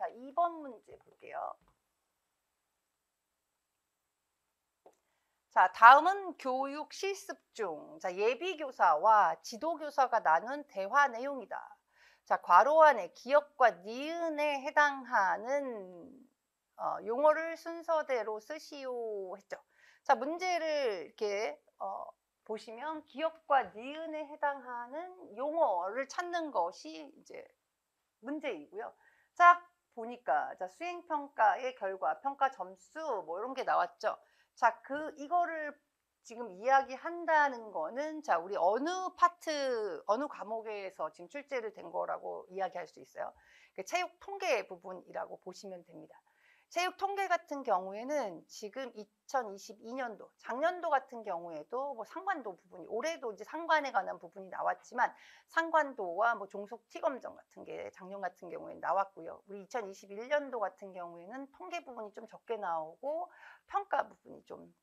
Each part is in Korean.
자, 2번 문제 볼게요. 자, 다음은 교육 실습 중, 자, 예비교사와 지도교사가 나눈 대화 내용이다. 자, 괄호 안에 기역과 니은에 해당하는 용어를 순서대로 쓰시오 했죠. 자, 문제를 이렇게 보시면 기역과 니은에 해당하는 용어를 찾는 것이 이제 문제이고요. 자, 보니까 자, 수행평가의 결과, 평가 점수 뭐 이런 게 나왔죠. 자, 이거를 지금 이야기한다는 거는 자, 우리 어느 파트, 어느 과목에서 지금 출제를 된 거라고 이야기할 수 있어요. 체육 통계 부분이라고 보시면 됩니다. 체육 통계 같은 경우에는 지금 2022년도, 작년도 같은 경우에도 뭐 상관도 부분이, 올해도 이제 상관에 관한 부분이 나왔지만 상관도와 뭐 종속 T검정 같은 게 작년 같은 경우에는 나왔고요. 우리 2021년도 같은 경우에는 통계 부분이 좀 적게 나오고 평가 부분이 좀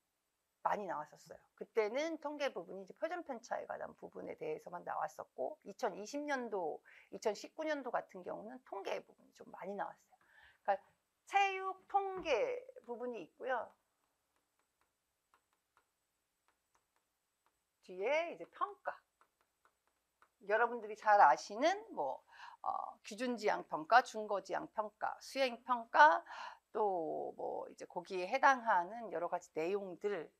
많이 나왔었어요. 그때는 통계 부분이 이제 표준 편차에 관한 부분에 대해서만 나왔었고 2020년도, 2019년도 같은 경우는 통계 부분이 좀 많이 나왔어요. 그러니까 체육 통계 부분이 있고요. 뒤에 이제 평가. 여러분들이 잘 아시는 뭐 기준지향 평가, 중거지향 평가, 수행 평가, 또 뭐 이제 거기에 해당하는 여러 가지 내용들,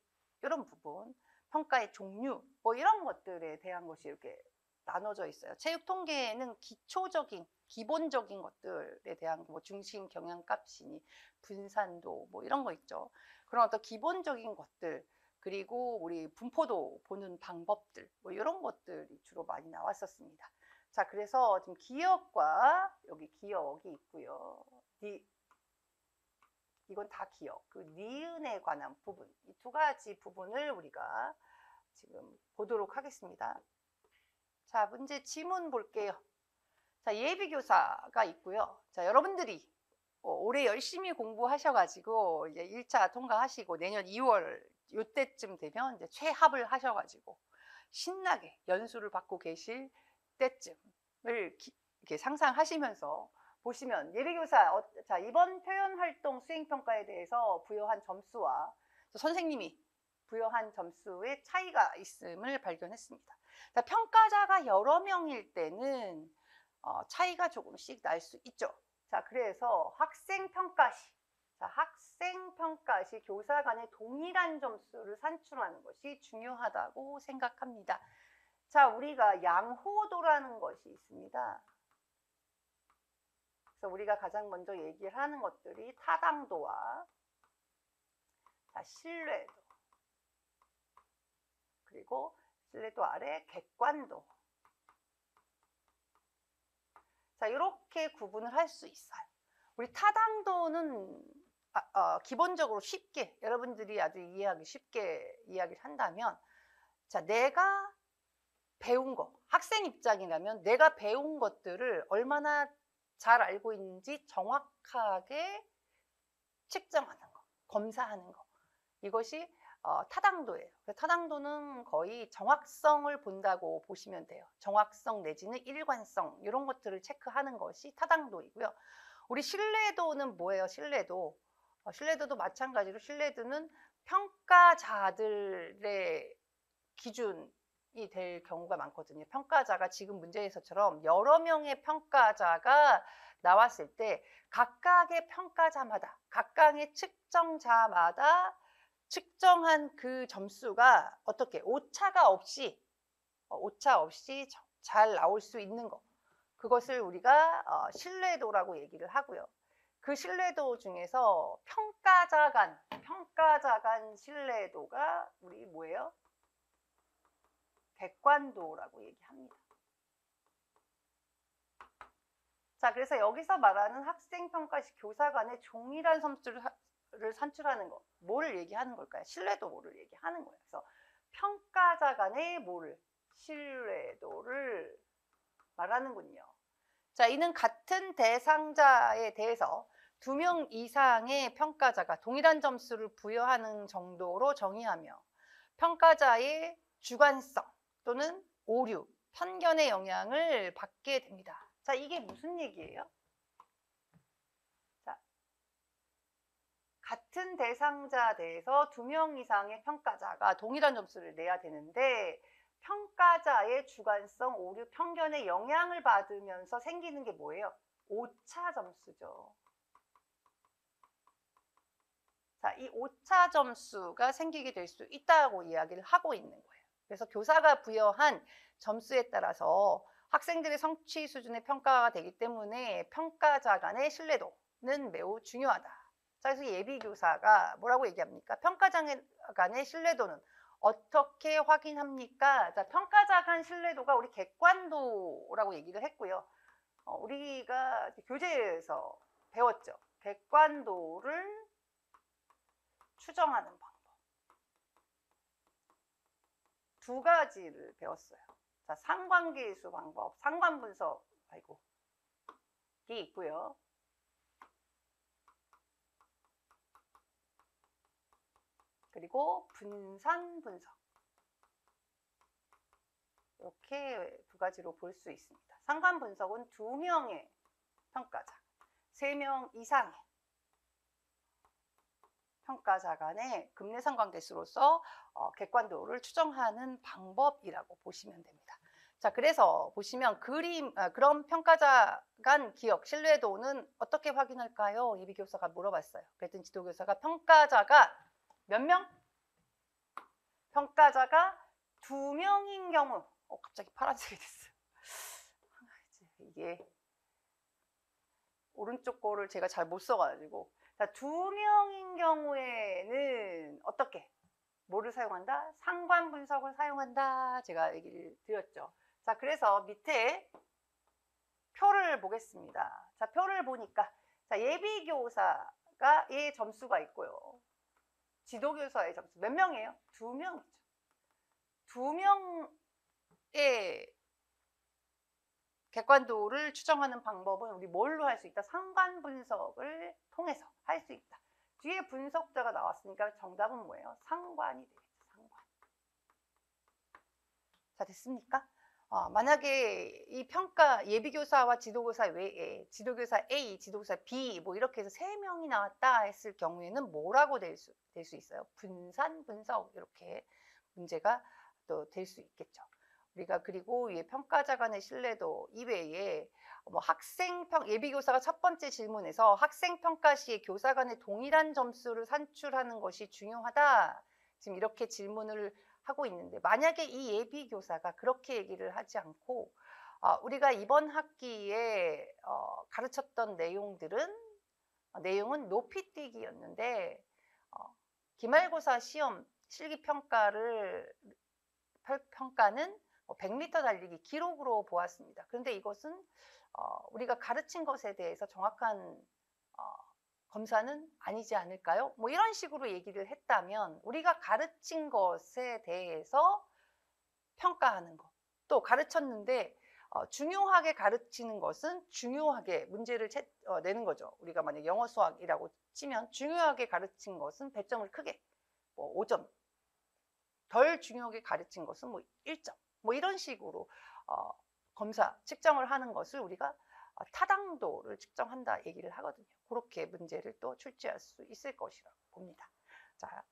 이런 부분, 평가의 종류, 뭐 이런 것들에 대한 것이 이렇게 나눠져 있어요. 체육 통계에는 기초적인, 기본적인 것들에 대한 뭐 중심 경향값이니 분산도 뭐 이런 거 있죠. 그런 어떤 기본적인 것들, 그리고 우리 분포도 보는 방법들, 뭐 이런 것들이 주로 많이 나왔었습니다. 자, 그래서 지금 기역과 여기 기역이 있고요. 이건 다 기역, 그 니은에 관한 부분, 이 두 가지 부분을 우리가 지금 보도록 하겠습니다. 자, 문제 지문 볼게요. 자, 예비교사가 있고요. 자, 여러분들이 올해 열심히 공부하셔가지고 이제 1차 통과하시고 내년 2월 요때쯤 되면 이제 최합을 하셔가지고 신나게 연수를 받고 계실 때쯤을 이렇게 상상하시면서 보시면 예비교사, 자, 이번 표현활동 수행평가에 대해서 부여한 점수와 선생님이 부여한 점수의 차이가 있음을 발견했습니다. 자, 평가자가 여러 명일 때는 차이가 조금씩 날 수 있죠. 자, 그래서 학생평가 시 교사 간의 동일한 점수를 산출하는 것이 중요하다고 생각합니다. 자, 우리가 양호도라는 것이 있습니다. 그래서 우리가 가장 먼저 얘기를 하는 것들이 타당도와 자, 신뢰도, 그리고 신뢰도 아래 객관도. 자, 이렇게 구분을 할 수 있어요. 우리 타당도는 기본적으로 쉽게, 여러분들이 아주 이해하기 쉽게 이야기를 한다면, 자, 내가 배운 거, 학생 입장이라면 내가 배운 것들을 얼마나 잘 알고 있는지 정확하게 측정하는 거, 검사하는 거, 이것이 타당도예요. 타당도는 거의 정확성을 본다고 보시면 돼요. 정확성 내지는 일관성, 이런 것들을 체크하는 것이 타당도이고요. 우리 신뢰도는 뭐예요? 신뢰도도 마찬가지로 신뢰도는 평가자들의 기준이 될 경우가 많거든요. 평가자가 지금 문제에서처럼 여러 명의 평가자가 나왔을 때 각각의 평가자마다, 각각의 측정자마다 측정한 그 점수가 어떻게 오차 없이 잘 나올 수 있는 거, 그것을 우리가 신뢰도라고 얘기를 하고요. 그 신뢰도 중에서 평가자 간 신뢰도가 우리 뭐예요? 객관도라고 얘기합니다. 자, 그래서 여기서 말하는 학생평가 시 교사 간의 동일한 점수를 산출하는 거, 뭐를 얘기하는 걸까요? 신뢰도를 얘기하는 거예요. 그래서 평가자 간의 신뢰도를 말하는군요. 자, 이는 같은 대상자에 대해서 2명 이상의 평가자가 동일한 점수를 부여하는 정도로 정의하며 평가자의 주관성 또는 오류, 편견의 영향을 받게 됩니다. 자, 이게 무슨 얘기예요? 같은 대상자 내에서 2명 이상의 평가자가 동일한 점수를 내야 되는데 평가자의 주관성, 오류, 편견에 영향을 받으면서 생기는 게 뭐예요? 오차 점수죠. 자, 이 오차 점수가 생기게 될 수 있다고 이야기를 하고 있는 거예요. 그래서 교사가 부여한 점수에 따라서 학생들의 성취 수준의 평가가 되기 때문에 평가자 간의 신뢰도는 매우 중요하다. 자, 그래서 예비교사가 뭐라고 얘기합니까? 평가자 간의 신뢰도는 어떻게 확인합니까? 자, 평가자 간 신뢰도가 우리 객관도라고 얘기를 했고요. 우리가 교재에서 배웠죠. 객관도를 추정하는 방법. 2가지를 배웠어요. 자, 상관계수 방법, 상관분석, 이 있고요. 그리고 분산 분석. 이렇게 2가지로 볼 수 있습니다. 상관 분석은 2명의 평가자, 3명 이상의 평가자 간의 급내 상관계수로서 객관도를 추정하는 방법이라고 보시면 됩니다. 자, 그래서 보시면 그런 평가자 간 기억, 신뢰도는 어떻게 확인할까요? 예비교사가 물어봤어요. 그랬더니 지도교사가 평가자가 몇 명? 평가자가 2명인 경우, 갑자기 파란색이 됐어요. 이게 오른쪽 거를 제가 잘 못 써가지고. 자, 2명인 경우에는 어떻게? 뭐를 사용한다? 상관 분석을 사용한다. 제가 얘기를 드렸죠. 자, 그래서 밑에 표를 보겠습니다. 자, 표를 보니까, 자, 예비교사의 점수가 있고요. 지도교사의 점수 몇 명이에요? 2명이죠. 2명의 객관도를 추정하는 방법은 우리 뭘로 할 수 있다? 상관 분석을 통해서 할 수 있다. 뒤에 분석자가 나왔으니까 정답은 뭐예요? 상관이 되겠죠. 상관. 자, 됐습니까? 만약에 이 평가 예비교사와 지도교사 외에 지도교사 A, 지도교사 B 뭐 이렇게 해서 3명이 나왔다 했을 경우에는 뭐라고 될 수 있어요? 분산 분석, 이렇게 문제가 또 될 수 있겠죠. 우리가 그리고 이 평가자 간의 신뢰도 이외에 예비교사가 첫 번째 질문에서 학생 평가 시에 교사 간의 동일한 점수를 산출하는 것이 중요하다. 지금 이렇게 질문을 하고 있는데, 만약에 이 예비교사가 그렇게 얘기를 하지 않고 우리가 이번 학기에 가르쳤던 내용은 높이뛰기였는데 기말고사 시험 실기평가는 100m 달리기 기록으로 보았습니다. 그런데 이것은 우리가 가르친 것에 대해서 정확한 검사는 아니지 않을까요? 뭐 이런 식으로 얘기를 했다면 우리가 가르친 것에 대해서 평가하는 것, 또 가르쳤는데 중요하게 가르치는 것은 중요하게 문제를 내는 거죠. 우리가 만약 영어 수학이라고 치면 중요하게 가르친 것은 배점을 크게 5점, 덜 중요하게 가르친 것은 1점, 이런 식으로 검사, 측정을 하는 것을 우리가 타당도를 측정한다 얘기를 하거든요. 그렇게 문제를 또 출제할 수 있을 것이라고 봅니다. 자,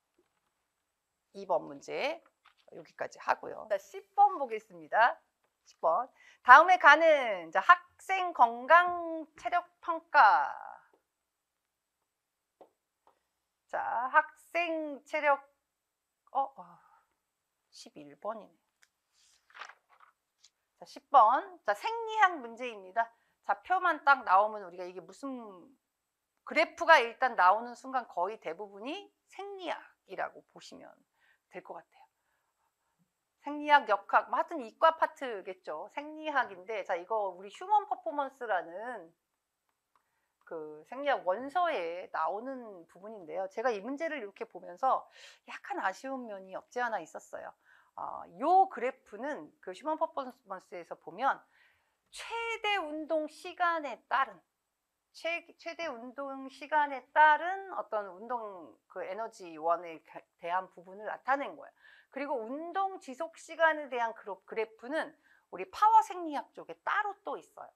2번 문제 여기까지 하고요. 자, 10번 보겠습니다. 10번. 다음에 가는 학생 건강 체력 평가. 자, 학생 체력 11번이네. 자, 10번. 자, 생리학 문제입니다. 좌표만 딱 나오면 우리가 이게 무슨 그래프가 일단 나오는 순간 거의 대부분이 생리학이라고 보시면 될 것 같아요. 생리학, 역학, 하여튼 이과 파트겠죠. 생리학인데, 자, 이거 우리 휴먼 퍼포먼스라는 그 생리학 원서에 나오는 부분인데요. 제가 이 문제를 이렇게 보면서 약간 아쉬운 면이 없지 않아 있었어요. 요 그래프는 그 휴먼 퍼포먼스에서 보면 최대 운동 시간에 따른 어떤 운동 그 에너지원에 대한 부분을 나타낸 거예요. 그리고 운동 지속 시간에 대한 그래프는 우리 파워 생리학 쪽에 따로 또 있어요.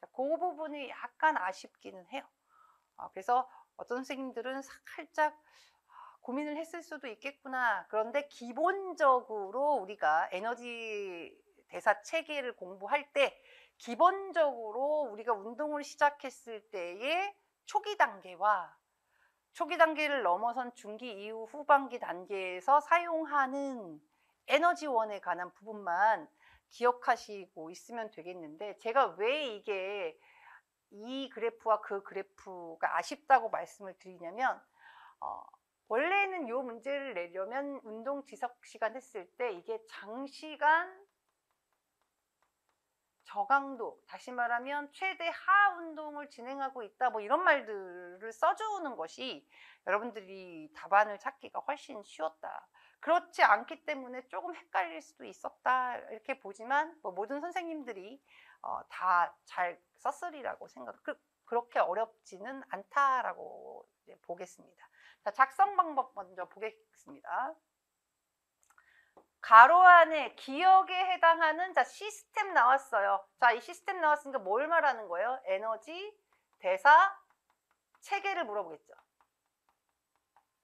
그 부분이 약간 아쉽기는 해요. 그래서 어떤 선생님들은 살짝 고민을 했을 수도 있겠구나. 그런데 기본적으로 우리가 에너지 대사 체계를 공부할 때 기본적으로 우리가 운동을 시작했을 때의 초기 단계와 초기 단계를 넘어선 중기 이후 후반기 단계에서 사용하는 에너지원에 관한 부분만 기억하시고 있으면 되겠는데, 제가 왜 이게 이 그래프와 그 그래프가 아쉽다고 말씀을 드리냐면, 어, 원래는 이 문제를 내려면 운동 지속 시간 했을 때 이게 장시간 저강도, 다시 말하면 최대 하하 운동을 진행하고 있다, 뭐 이런 말들을 써주는 것이 여러분들이 답안을 찾기가 훨씬 쉬웠다. 그렇지 않기 때문에 조금 헷갈릴 수도 있었다, 이렇게 보지만 뭐 모든 선생님들이 다 잘 썼으리라고 그렇게 어렵지는 않다라고 이제 보겠습니다. 자, 작성 방법 먼저 보겠습니다. 가로 안에 기억에 해당하는, 자, 시스템 나왔어요. 자, 이 시스템 나왔으니까 뭘 말하는 거예요? 에너지, 대사, 체계를 물어보겠죠.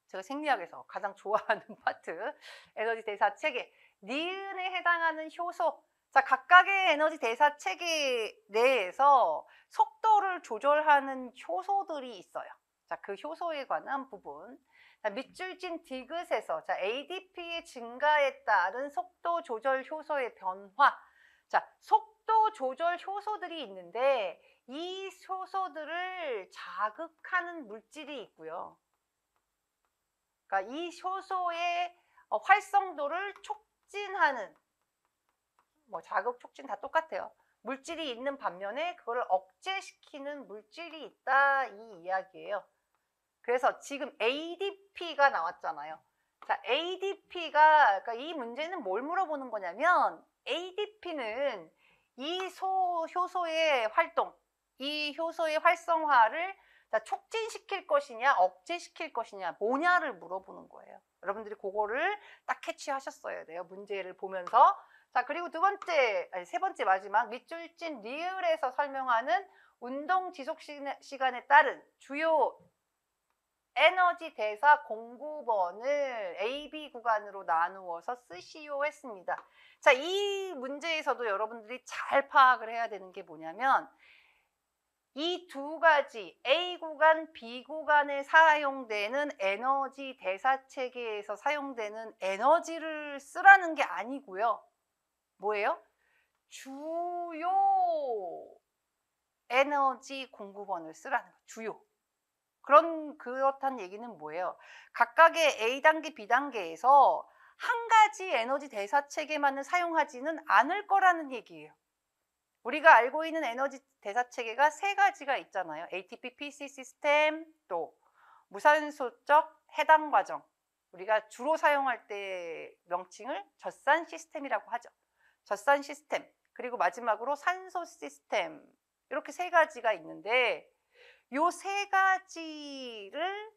제가 생리학에서 가장 좋아하는 파트, 에너지, 대사, 체계. 니은에 해당하는 효소. 자, 각각의 에너지, 대사, 체계 내에서 속도를 조절하는 효소들이 있어요. 자, 그 효소에 관한 부분. 자, 밑줄진 디귿에서, 자, ADP의 증가에 따른 속도 조절 효소의 변화. 자, 속도 조절 효소들이 있는데 이 효소들을 자극하는 물질이 있고요. 그러니까 이 효소의 활성도를 촉진하는, 뭐 자극, 촉진 다 똑같아요. 물질이 있는 반면에 그거를 억제시키는 물질이 있다, 이 이야기예요. 그래서 지금 ADP가 나왔잖아요. 자, ADP가, 그러니까 이 문제는 뭘 물어보는 거냐면, ADP는 이 효소의 활동, 이 효소의 활성화를 촉진시킬 것이냐, 억제시킬 것이냐, 뭐냐를 물어보는 거예요. 여러분들이 그거를 딱 캐치하셨어야 돼요, 문제를 보면서. 자, 그리고 세 번째 마지막, 밑줄진 리을에서 설명하는 운동 지속 시간에 따른 주요 에너지 대사 공급원을 AB 구간으로 나누어서 쓰시오 했습니다. 자, 이 문제에서도 여러분들이 잘 파악을 해야 되는 게 뭐냐면, 이 두 가지 A 구간, B 구간에 사용되는 에너지 대사 체계에서 사용되는 에너지를 쓰라는 게 아니고요. 뭐예요? 주요 에너지 공급원을 쓰라는 거예요. 주요. 그렇다는 얘기는 뭐예요? 각각의 A 단계, B 단계에서 한 가지 에너지 대사 체계만을 사용하지는 않을 거라는 얘기예요. 우리가 알고 있는 에너지 대사 체계가 세 가지가 있잖아요. ATP, PC 시스템, 또 무산소적 해당 과정. 우리가 주로 사용할 때 명칭을 젖산 시스템이라고 하죠. 젖산 시스템, 그리고 마지막으로 산소 시스템, 이렇게 세 가지가 있는데, 요 세 가지를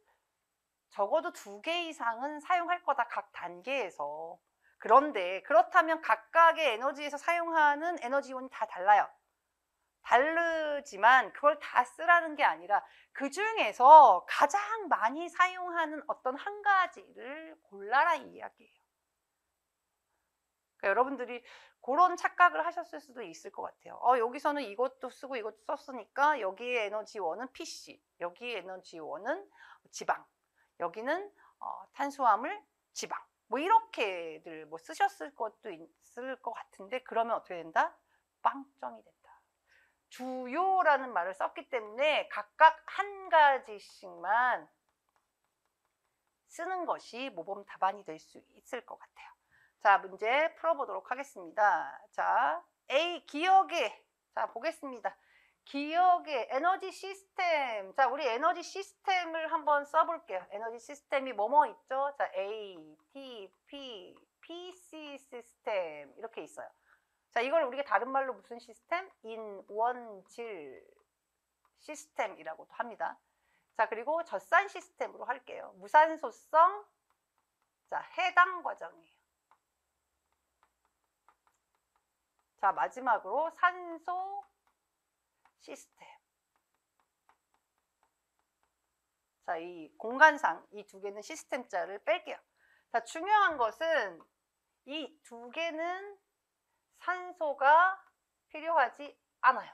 적어도 2개 이상은 사용할 거다, 각 단계에서. 그런데 그렇다면 각각의 에너지에서 사용하는 에너지원이 다 달라요. 다르지만 그걸 다 쓰라는 게 아니라 그 중에서 가장 많이 사용하는 어떤 한 가지를 골라라, 이 이야기예요. 그러니까 여러분들이 그런 착각을 하셨을 수도 있을 것 같아요. 여기서는 이것도 쓰고 이것도 썼으니까 여기에 에너지원은 PC, 여기에 에너지원은 지방, 여기는 탄수화물, 지방, 뭐 이렇게들 뭐 쓰셨을 것도 있을 것 같은데, 그러면 어떻게 된다? 빵점이 된다. 주요라는 말을 썼기 때문에 각각 한 가지씩만 쓰는 것이 모범 답안이 될 수 있을 것 같아요. 자, 문제 풀어보도록 하겠습니다. 자, A, 기억에. 자, 보겠습니다. 기억의 에너지 시스템. 자, 우리 에너지 시스템을 한번 써볼게요. 에너지 시스템이 뭐뭐 있죠? 자, A, T, P, PC 시스템, 이렇게 있어요. 자, 이걸 우리가 다른 말로 무슨 시스템? 인원질 시스템이라고도 합니다. 자, 그리고 젖산 시스템으로 할게요. 무산소성, 자, 해당 과정이에요. 자, 마지막으로 산소 시스템. 자, 자, 이 공간상 이 두 개는 시스템자를 뺄게요. 자, 중요한 것은 이 두 개는 산소가 필요하지 않아요.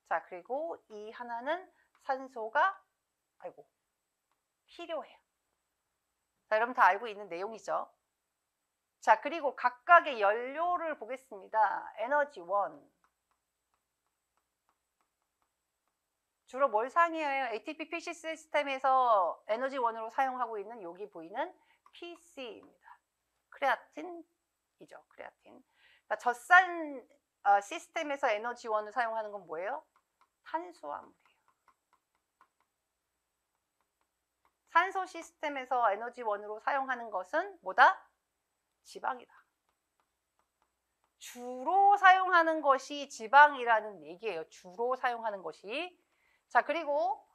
자, 그리고 이 하나는 산소가 필요해요. 자, 여러분 다 알고 있는 내용이죠. 자, 그리고 각각의 연료를 보겠습니다. 에너지 1. 주로 뭘 사용해요? ATP PC 시스템에서 에너지 1으로 사용하고 있는 여기 보이는 PC입니다. 크레아틴이죠. 크레아틴. 자, 젖산 시스템에서 에너지 1을 사용하는 건 뭐예요? 탄수화물이에요. 산소 시스템에서 에너지 1으로 사용하는 것은 뭐다? 지방이다. 주로 사용하는 것이 지방이라는 얘기예요. 주로 사용하는 것이. 자, 그리고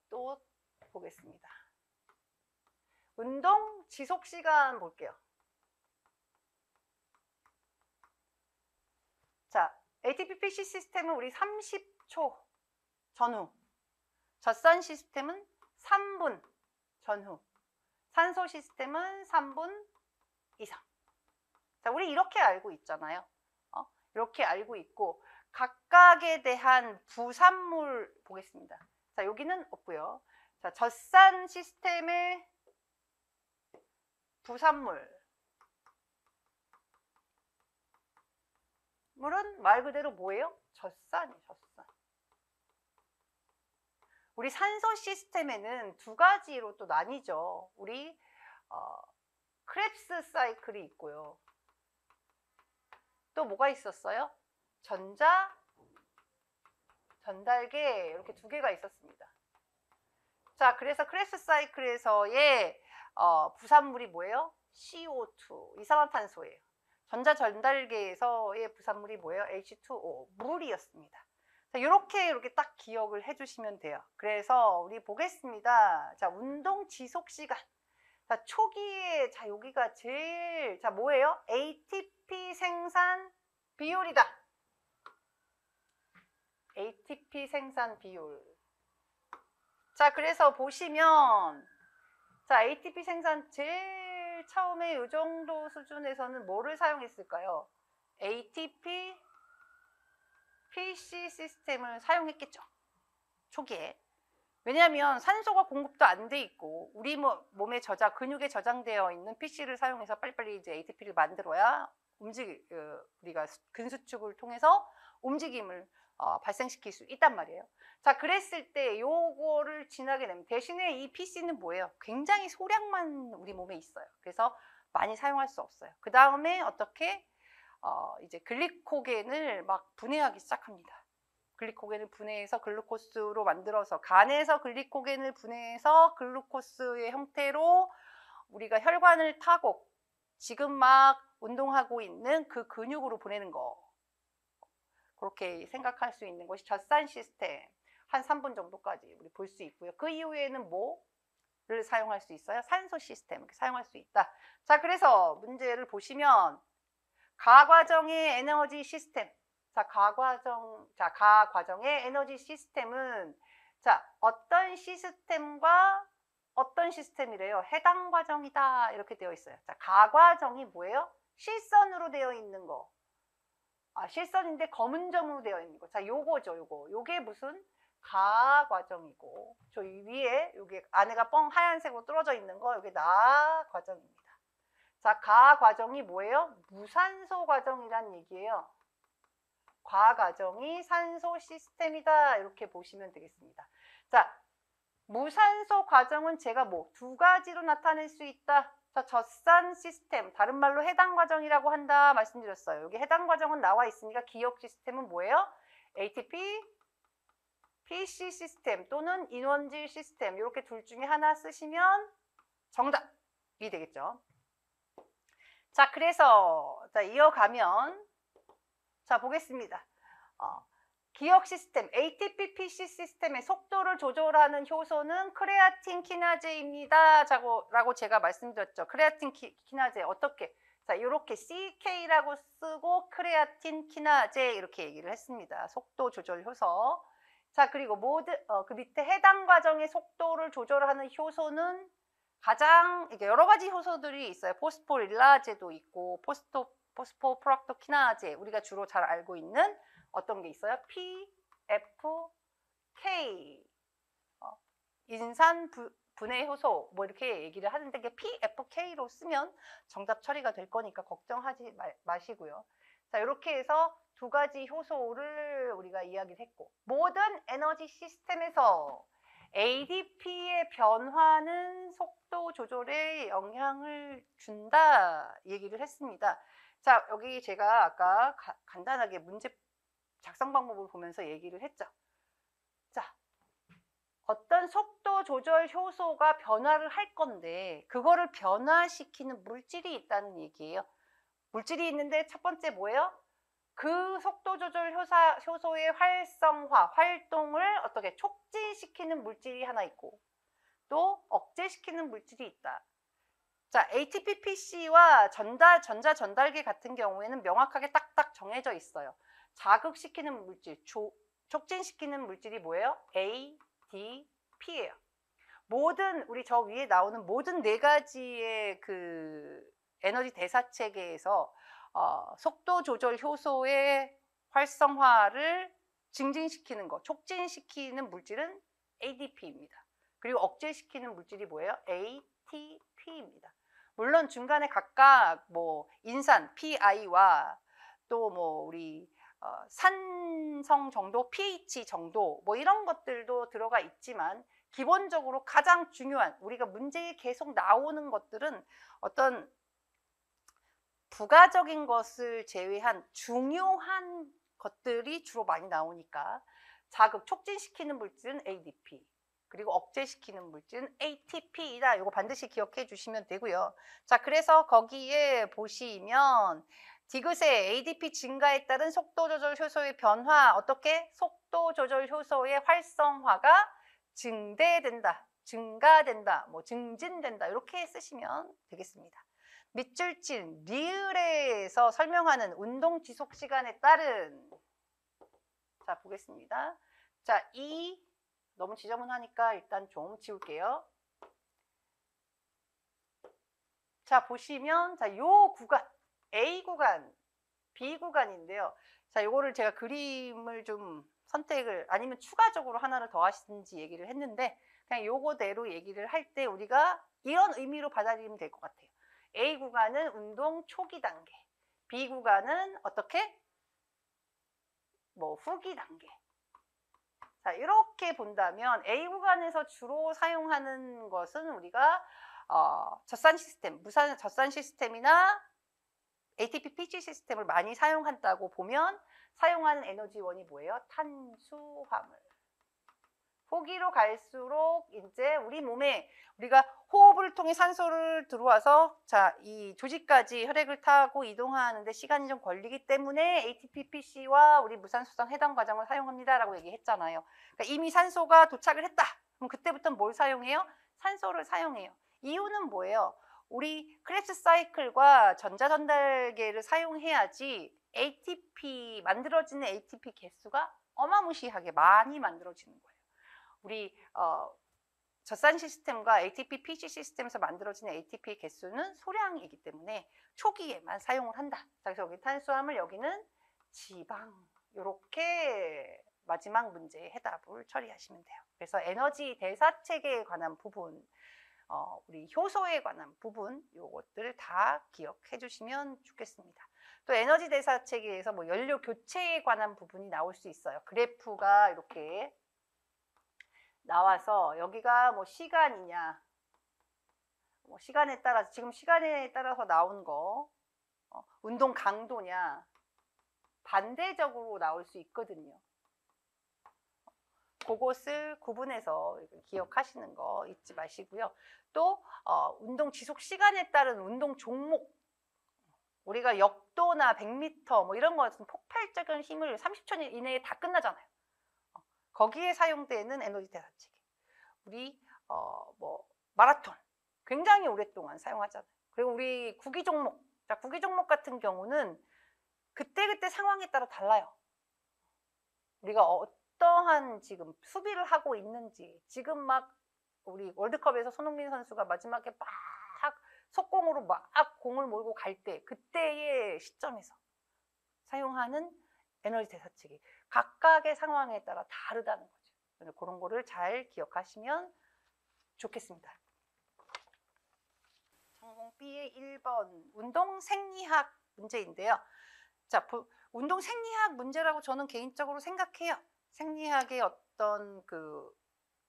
또 보겠습니다. 운동 지속 시간 볼게요. 자, ATP PC 시스템은 우리 30초 전후, 젖산 시스템은 3분 전후, 산소 시스템은 3분 이상. 자, 우리 이렇게 알고 있잖아요. 이렇게 알고 있고 각각에 대한 부산물 보겠습니다. 자, 여기는 없고요. 자, 젖산 시스템의 부산물 물은 말 그대로 뭐예요? 젖산이에요. 젖산. 우리 산소 시스템에는 두 가지로 또 나뉘죠. 우리 크랩스 사이클이 있고요. 또 뭐가 있었어요? 전달계 이렇게 두 개가 있었습니다. 자, 그래서 크랩스 사이클에서의 부산물이 뭐예요? CO2, 이산화탄소예요. 전자전달계에서의 부산물이 뭐예요? H2O, 물이었습니다. 자, 이렇게 딱 기억을 해주시면 돼요. 그래서 우리 보겠습니다. 자, 운동 지속 시간. 자, 초기에, 자, 여기가 제일, 자, 뭐예요? ATP 생산 비율이다. ATP 생산 비율. 자, 그래서 보시면, 자, ATP 생산 제일 처음에 이 정도 수준에서는 뭐를 사용했을까요? ATP PC 시스템을 사용했겠죠. 초기에. 왜냐하면 산소가 공급도 안 돼 있고 우리 몸에 근육에 저장되어 있는 PC를 사용해서 빨리빨리 이제 ATP를 만들어야 우리가 근수축을 통해서 움직임을 발생시킬 수 있단 말이에요. 자, 그랬을 때 요거를 지나게 되면 대신에 이 PC는 뭐예요? 굉장히 소량만 우리 몸에 있어요. 그래서 많이 사용할 수 없어요. 그 다음에 어떻게 이제 글리코겐을 막 분해하기 시작합니다. 글리코겐을 분해해서 글루코스로 만들어서 간에서 글리코겐을 분해해서 글루코스의 형태로 우리가 혈관을 타고 지금 막 운동하고 있는 그 근육으로 보내는 거. 그렇게 생각할 수 있는 것이 젖산 시스템. 한 3분 정도까지 우리 볼 수 있고요. 그 이후에는 뭐를 사용할 수 있어요? 산소 시스템 이렇게 사용할 수 있다. 자, 그래서 문제를 보시면 가과정의 에너지 시스템. 자, 가과정의 에너지 시스템은 자, 어떤 시스템과 어떤 시스템이래요? 해당 과정이다. 이렇게 되어 있어요. 자, 가과정이 뭐예요? 실선으로 되어 있는 거. 실선인데 검은 점으로 되어 있는 거. 자, 요거죠, 요거. 요게 무슨 가과정이고, 저 위에 요게 안에가 하얀색으로 뚫어져 있는 거, 요게 나과정입니다. 자, 가과정이 뭐예요? 무산소 과정이란 얘기예요. 과과정이 산소 시스템이다. 이렇게 보시면 되겠습니다. 자, 무산소 과정은 제가 두 가지로 나타낼 수 있다. 자, 젖산 시스템, 다른 말로 해당 과정이라고 한다 말씀드렸어요. 여기 해당 과정은 나와 있으니까 기억 시스템은 뭐예요? ATP, PC 시스템 또는 인원질 시스템, 이렇게 둘 중에 하나 쓰시면 정답이 되겠죠. 자, 그래서 자, 이어가면 자, 보겠습니다. 기억 시스템, ATP PC 시스템의 속도를 조절하는 효소는 크레아틴 키나제입니다. 라고 제가 말씀드렸죠. 크레아틴 키나제 어떻게? 자, 이렇게 CK라고 쓰고 크레아틴 키나제 이렇게 얘기를 했습니다. 속도 조절 효소. 자, 그리고 그 밑에 해당 과정의 속도를 조절하는 효소는 가장 이게 여러 가지 효소들이 있어요. 포스포릴라제도 있고 포스포프락토키나제, 우리가 주로 잘 알고 있는 어떤 게 있어요? PFK, 인산 분해 효소 뭐 이렇게 얘기를 하는데, 이게 PFK로 쓰면 정답 처리가 될 거니까 걱정하지 마시고요. 자, 이렇게 해서 두 가지 효소를 우리가 이야기를 했고, 모든 에너지 시스템에서 ADP의 변화는 속도 조절에 영향을 준다 얘기를 했습니다. 자, 여기 제가 아까 간단하게 문제 작성 방법을 보면서 얘기를 했죠. 자, 어떤 속도 조절 효소가 변화를 할 건데 그거를 변화시키는 물질이 있다는 얘기예요. 물질이 있는데 첫 번째 뭐예요? 그 속도 조절 효소의 활성화, 활동을 어떻게 촉진시키는 물질이 하나 있고 또 억제시키는 물질이 있다. 자, ATP-PC와 전자 전달계 같은 경우에는 명확하게 딱딱 정해져 있어요. 자극시키는 물질, 촉진시키는 물질이 뭐예요? ADP예요. 모든 우리 저 위에 나오는 모든 네 가지의 그 에너지 대사 체계에서 속도 조절 효소의 활성화를 증진시키는 거, 촉진시키는 물질은 ADP입니다. 그리고 억제시키는 물질이 뭐예요? ATP입니다. 물론 중간에 각각 뭐 인산 PI와 또 뭐 우리 산성 정도, pH 정도 뭐 이런 것들도 들어가 있지만, 기본적으로 가장 중요한 우리가 문제에 계속 나오는 것들은 어떤 부가적인 것을 제외한 중요한 것들이 주로 많이 나오니까, 자극 촉진시키는 물질은 ADP, 그리고 억제시키는 물질은 ATP이다. 이거 반드시 기억해 주시면 되고요. 자, 그래서 거기에 보시면 디귿의 ADP 증가에 따른 속도 조절 효소의 변화, 어떻게? 속도 조절 효소의 활성화가 증가된다, 뭐 증진된다, 이렇게 쓰시면 되겠습니다. 밑줄진 리을에서 설명하는 운동 지속 시간에 따른, 자 보겠습니다. 자, 너무 지저분하니까 일단 좀 지울게요. 자, 보시면 자, 요 구간 A 구간, B 구간인데요. 자, 요거를 제가 그림을 좀 선택을, 아니면 추가적으로 하나를 더 하시든지 얘기를 했는데, 그냥 요거대로 얘기를 할 때 우리가 이런 의미로 받아들이면 될 것 같아요. A 구간은 운동 초기 단계, B 구간은 어떻게? 뭐 후기 단계. 자, 이렇게 본다면 A 구간에서 주로 사용하는 것은 우리가 젖산 시스템, 무산 젖산 시스템이나 ATP-PC 시스템을 많이 사용한다고 보면, 사용하는 에너지원이 뭐예요? 탄수화물. 후기로 갈수록 이제 우리 몸에 우리가 호흡을 통해 산소를 들어와서 자, 이 조직까지 혈액을 타고 이동하는데 시간이 좀 걸리기 때문에 ATP-PC와 우리 무산소성 해당 과정을 사용합니다라고 얘기했잖아요. 그러니까 이미 산소가 도착을 했다. 그럼 그때부터 뭘 사용해요? 산소를 사용해요. 이유는 뭐예요? 우리 크레브스 사이클과 전자전달계를 사용해야지 만들어지는 ATP 개수가 어마무시하게 많이 만들어지는 거예요. 우리 젖산 시스템과 ATP-PC 시스템에서 만들어지는 ATP 개수는 소량이기 때문에 초기에만 사용을 한다. 그래서 여기 탄수화물, 여기는 지방, 이렇게 마지막 문제의 해답을 처리하시면 돼요. 그래서 에너지 대사 체계에 관한 부분, 우리 효소에 관한 부분, 요것들을 다 기억해 주시면 좋겠습니다. 또 에너지 대사 체계에서 뭐 연료 교체에 관한 부분이 나올 수 있어요. 그래프가 이렇게 나와서 여기가 뭐 시간이냐, 뭐 시간에 따라서, 지금 시간에 따라서 나온 거, 운동 강도냐, 반대적으로 나올 수 있거든요. 그것을 구분해서 기억하시는 거 잊지 마시고요. 또 운동 지속 시간에 따른 운동 종목, 우리가 역도나 100m 뭐 이런 것은 폭발적인 힘을 30초 이내에 다 끝나잖아요. 거기에 사용되는 에너지 대사 체계, 우리 뭐 마라톤 굉장히 오랫동안 사용하잖아요. 그리고 우리 구기 종목, 자, 구기 종목 같은 경우는 그때그때 상황에 따라 달라요. 우리가 어떠한 지금 수비를 하고 있는지, 지금 막 우리 월드컵에서 손흥민 선수가 마지막에 막 속공으로 막 공을 몰고 갈 때, 그때의 시점에서 사용하는 에너지 대사책이 각각의 상황에 따라 다르다는 거죠. 그래서 그런 거를 잘 기억하시면 좋겠습니다. 전공 B의 1번 운동 생리학 문제인데요. 자, 운동 생리학 문제라고 저는 개인적으로 생각해요. 생리학의 어떤 그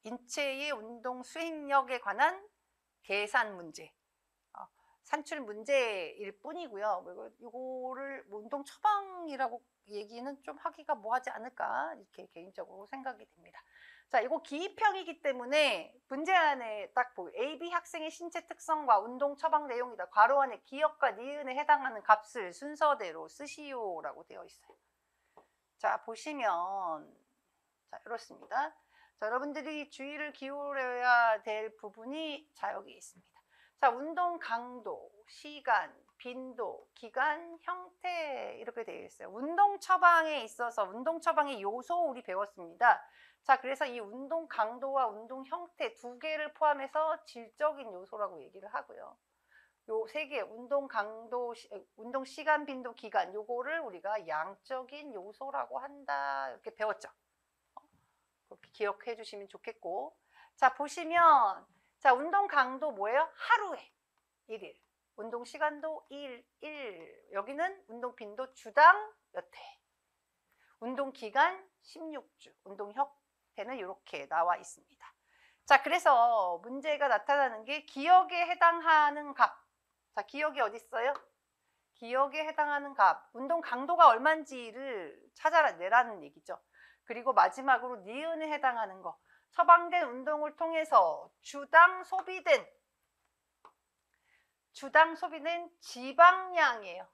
인체의 운동 수행력에 관한 계산 문제, 산출 문제일 뿐이고요. 이거를 운동 처방이라고 얘기는 좀 하기가 뭐하지 않을까, 이렇게 개인적으로 생각이 됩니다. 자, 이거 기입형이기 때문에 문제 안에 딱 AB 학생의 신체 특성과 운동 처방 내용이다. 괄호 안에 기역과 니은에 해당하는 값을 순서대로 쓰시오라고 되어 있어요. 자, 보시면 자, 이렇습니다. 자, 여러분들이 주의를 기울여야 될 부분이 자, 여기 있습니다. 자, 운동 강도, 시간, 빈도, 기간, 형태 이렇게 되어 있어요. 운동 처방에 있어서 운동 처방의 요소 우리 배웠습니다. 자, 그래서 이 운동 강도와 운동 형태 두 개를 포함해서 질적인 요소라고 얘기를 하고요. 요 세 개, 운동 강도, 운동 시간, 빈도, 기간, 요거를 우리가 양적인 요소라고 한다, 이렇게 배웠죠. 그렇게 기억해 주시면 좋겠고. 자, 보시면 자, 운동 강도 뭐예요? 하루에 1일. 운동 시간도 1. 여기는 운동 빈도 주당 몇 회. 운동 기간 16주. 운동 형태는 이렇게 나와 있습니다. 자, 그래서 문제가 나타나는 게 기억에 해당하는 값. 자, 기억이 어디 있어요? 기억에 해당하는 값. 운동 강도가 얼마인지를 찾아내라는 얘기죠. 그리고 마지막으로 니은에 해당하는 거. 처방된 운동을 통해서 주당 소비된 지방량이에요.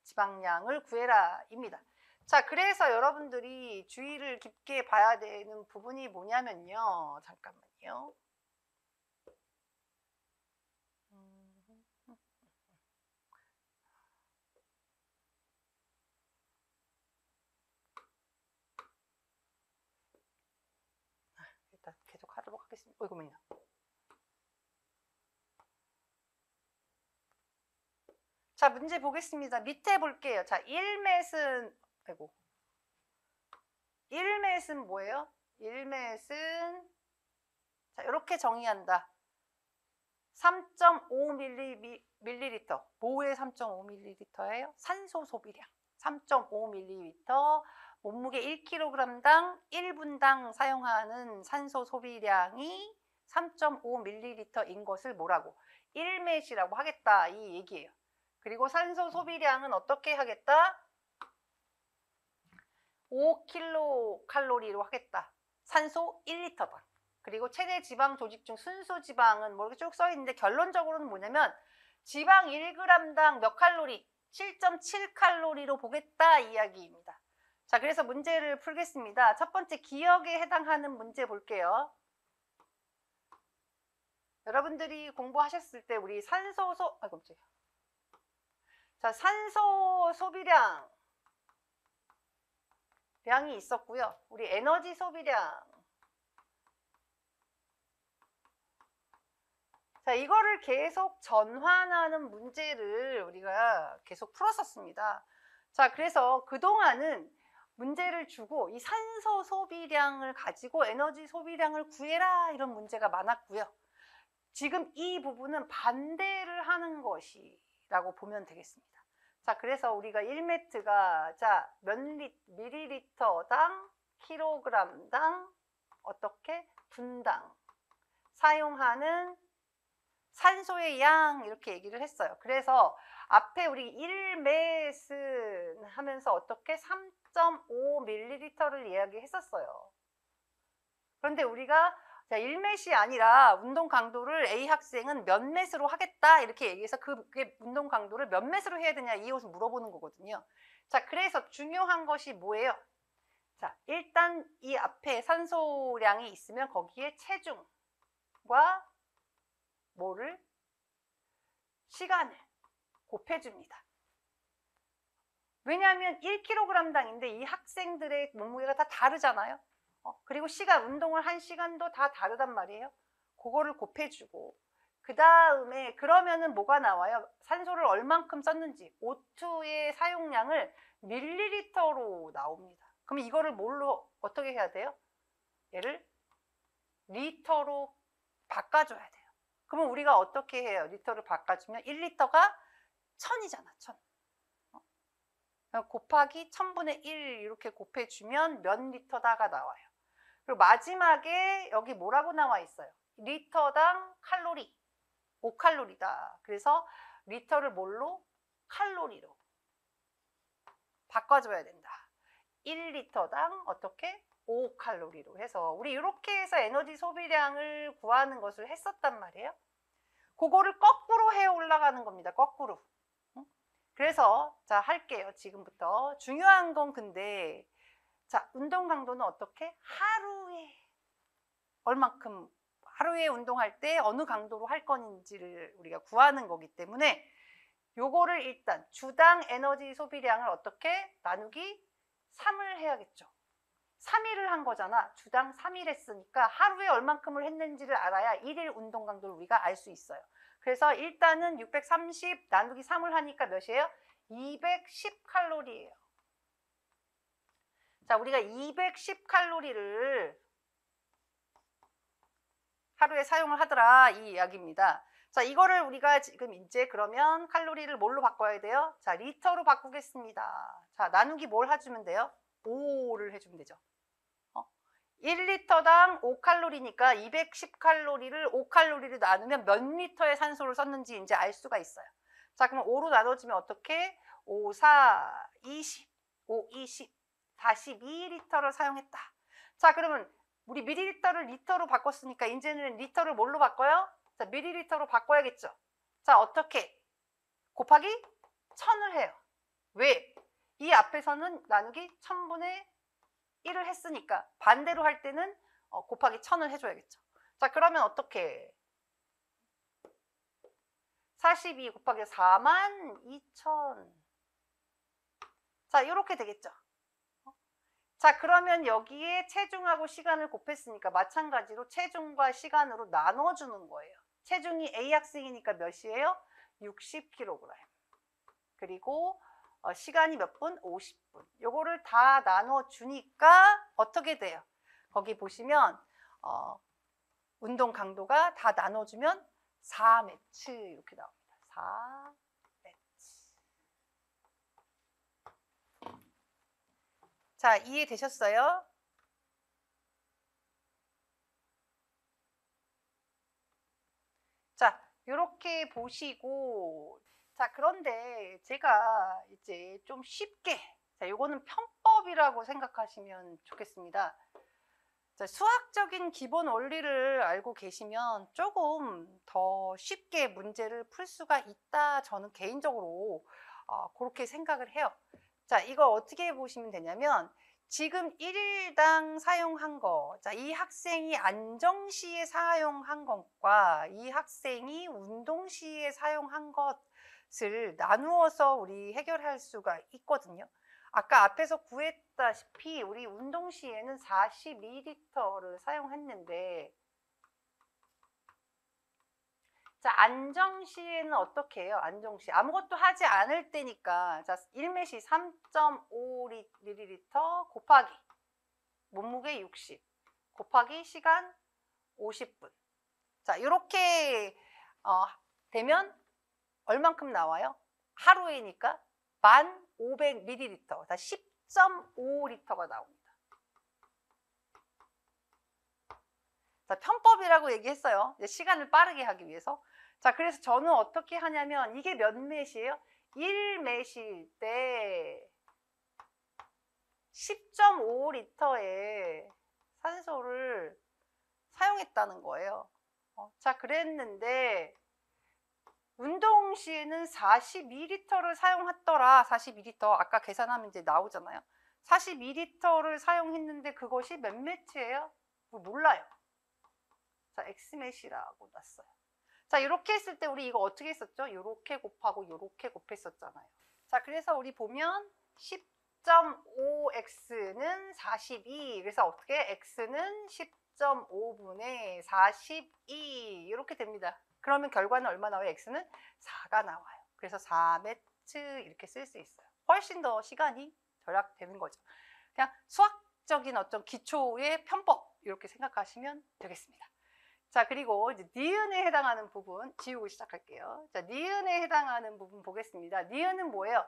지방량을 구해라 입니다. 자, 그래서 여러분들이 주의를 깊게 봐야 되는 부분이 뭐냐면요. 잠깐만요. 일단 계속 하도록 하겠습니다. 어이구만요. 자, 문제 보겠습니다. 밑에 볼게요. 자, 1맷은 아이고. 1맷은 뭐예요? 1맷은 자, 이렇게 정의한다. 3.5ml. 뭐의 3.5ml예요? 산소 소비량. 3.5ml. 몸무게 1kg당 1분당 사용하는 산소 소비량이 3.5ml인 것을 뭐라고? 1맷이라고 하겠다, 이 얘기예요. 그리고 산소 소비량은 어떻게 하겠다? 5kcal로 하겠다. 산소 1리터당. 그리고 체내 지방 조직 중 순수 지방은 뭐 이렇게 쭉 써 있는데 결론적으로는 뭐냐면 지방 1g당 몇 칼로리? 7.7칼로리로 보겠다 이야기입니다. 자, 그래서 문제를 풀겠습니다. 첫 번째 기억에 해당하는 문제 볼게요. 여러분들이 공부하셨을 때 우리 산소 소비량이 있었고요. 우리 에너지 소비량. 자, 이거를 계속 전환하는 문제를 우리가 계속 풀었었습니다. 자, 그래서 그동안은 문제를 주고 이 산소 소비량을 가지고 에너지 소비량을 구해라 이런 문제가 많았고요. 지금 이 부분은 반대를 하는 것이라고 보면 되겠습니다. 자, 그래서 우리가 1매트가 자, 밀리리터당 킬로그램당 어떻게 분당 사용하는 산소의 양 이렇게 얘기를 했어요. 그래서 앞에 우리 1매스 하면서 어떻게 3.5ml를 이야기했었어요. 그런데 우리가 자, 1맷이 아니라 운동 강도를 A 학생은 몇 맷으로 하겠다 이렇게 얘기해서 그게 운동 강도를 몇 맷으로 해야 되냐 이것을 물어보는 거거든요. 자, 그래서 중요한 것이 뭐예요? 자, 일단 이 앞에 산소량이 있으면 거기에 체중과 뭐를? 시간을 곱해줍니다. 왜냐하면 1kg당인데 이 학생들의 몸무게가 다 다르잖아요. 그리고 운동을 한 시간도 다 다르단 말이에요. 그거를 곱해주고, 그 다음에 그러면은 뭐가 나와요? 산소를 얼만큼 썼는지, O2의 사용량을 밀리리터로 나옵니다. 그럼 이거를 뭘로 어떻게 해야 돼요? 얘를 리터로 바꿔줘야 돼요. 그러면 우리가 어떻게 해요? 리터를 바꿔주면 1리터가 1000이잖아, 1000. 곱하기 1000분의 1 이렇게 곱해주면 몇 리터다가 나와요. 그리고 마지막에 여기 뭐라고 나와 있어요? 리터당 칼로리, 5칼로리다. 그래서 리터를 뭘로? 칼로리로 바꿔줘야 된다. 1리터당 어떻게? 5칼로리로 해서 우리 이렇게 해서 에너지 소비량을 구하는 것을 했었단 말이에요. 그거를 거꾸로 해 올라가는 겁니다. 거꾸로. 그래서 자 할게요. 지금부터 중요한 건 근데 자 운동 강도는 어떻게? 하루에 얼만큼 하루에 운동할 때 어느 강도로 할 건지를 우리가 구하는 거기 때문에 요거를 일단 주당 에너지 소비량을 어떻게 나누기 3을 해야겠죠. 3일을 한 거잖아. 주당 3일 했으니까 하루에 얼만큼을 했는지를 알아야 1일 운동 강도를 우리가 알 수 있어요. 그래서 일단은 630 나누기 3을 하니까 몇이에요? 210칼로리예요. 자, 우리가 210칼로리를 하루에 사용을 하더라 이 이야기입니다. 자, 이거를 우리가 지금 이제 그러면 칼로리를 뭘로 바꿔야 돼요? 자, 리터로 바꾸겠습니다. 자, 나누기 뭘 해주면 돼요? 5를 해주면 되죠. 1리터당 5칼로리니까 210칼로리를 5칼로리를 나누면 몇 리터의 산소를 썼는지 이제 알 수가 있어요. 자, 그럼 5로 나눠지면 어떻게? 5, 4, 20, 5, 20, 42리터를 사용했다. 자, 그러면 우리 밀리리터를 리터로 바꿨으니까 이제는 리터를 뭘로 바꿔요? 자, 밀리리터로 바꿔야겠죠. 자, 어떻게? 곱하기 1000을 해요. 왜? 이 앞에서는 나누기 1000분의 1을 했으니까 반대로 할 때는 곱하기 1000을 해줘야겠죠. 자, 그러면 어떻게? 42 곱하기 42,000. 자, 이렇게 되겠죠. 자, 그러면 여기에 체중하고 시간을 곱했으니까 마찬가지로 체중과 시간으로 나눠주는 거예요. 체중이 A 학생이니까 몇이에요? 60kg. 그리고 시간이 몇 분? 50분. 요거를 다 나눠주니까 어떻게 돼요? 거기 보시면 운동 강도가 다 나눠주면 4매츠 이렇게 나옵니다. 4매츠. 자, 이해되셨어요? 자, 이렇게 보시고 자, 그런데 제가 이제 좀 쉽게 자, 요거는 편법이라고 생각하시면 좋겠습니다. 자, 수학적인 기본 원리를 알고 계시면 조금 더 쉽게 문제를 풀 수가 있다. 저는 개인적으로 그렇게 생각을 해요. 자, 이거 어떻게 보시면 되냐면 지금 1일당 사용한 거, 자, 이 학생이 안정 시에 사용한 것과 이 학생이 운동 시에 사용한 것을 나누어서 우리 해결할 수가 있거든요. 아까 앞에서 구했다시피 우리 운동 시에는 42리터를 사용했는데 자, 안정 시에는 어떻게 해요? 안정 시 아무것도 하지 않을 때니까 자, 1매시 3.5ml 곱하기 몸무게 60 곱하기 시간 50분. 자, 이렇게 되면 얼만큼 나와요? 하루에니까 1500ml, 다 10.5리터가 나옵니다. 자, 편법이라고 얘기했어요. 이제 시간을 빠르게 하기 위해서. 자, 그래서 저는 어떻게 하냐면 이게 몇 매시예요? 1매시일 때 10.5리터의 산소를 사용했다는 거예요. 자, 그랬는데 운동 시에는 42리터를 사용했더라. 42리터. 아까 계산하면 이제 나오잖아요. 42리터를 사용했는데 그것이 몇 매치예요? 몰라요. 자, X매시라고 났어요. 자, 이렇게 했을 때 우리 이거 어떻게 했었죠? 요렇게 곱하고 요렇게 곱했었잖아요. 자, 그래서 우리 보면 10.5x는 42. 그래서 어떻게 x는 10.5분의 42 이렇게 됩니다. 그러면 결과는 얼마 나와요? x는 4가 나와요. 그래서 4매트 이렇게 쓸 수 있어요. 훨씬 더 시간이 절약되는 거죠. 그냥 수학적인 어떤 기초의 편법 이렇게 생각하시면 되겠습니다. 자, 그리고 이제 니은에 해당하는 부분 지우고 시작할게요. 자, 니은에 해당하는 부분 보겠습니다. 니은은 뭐예요?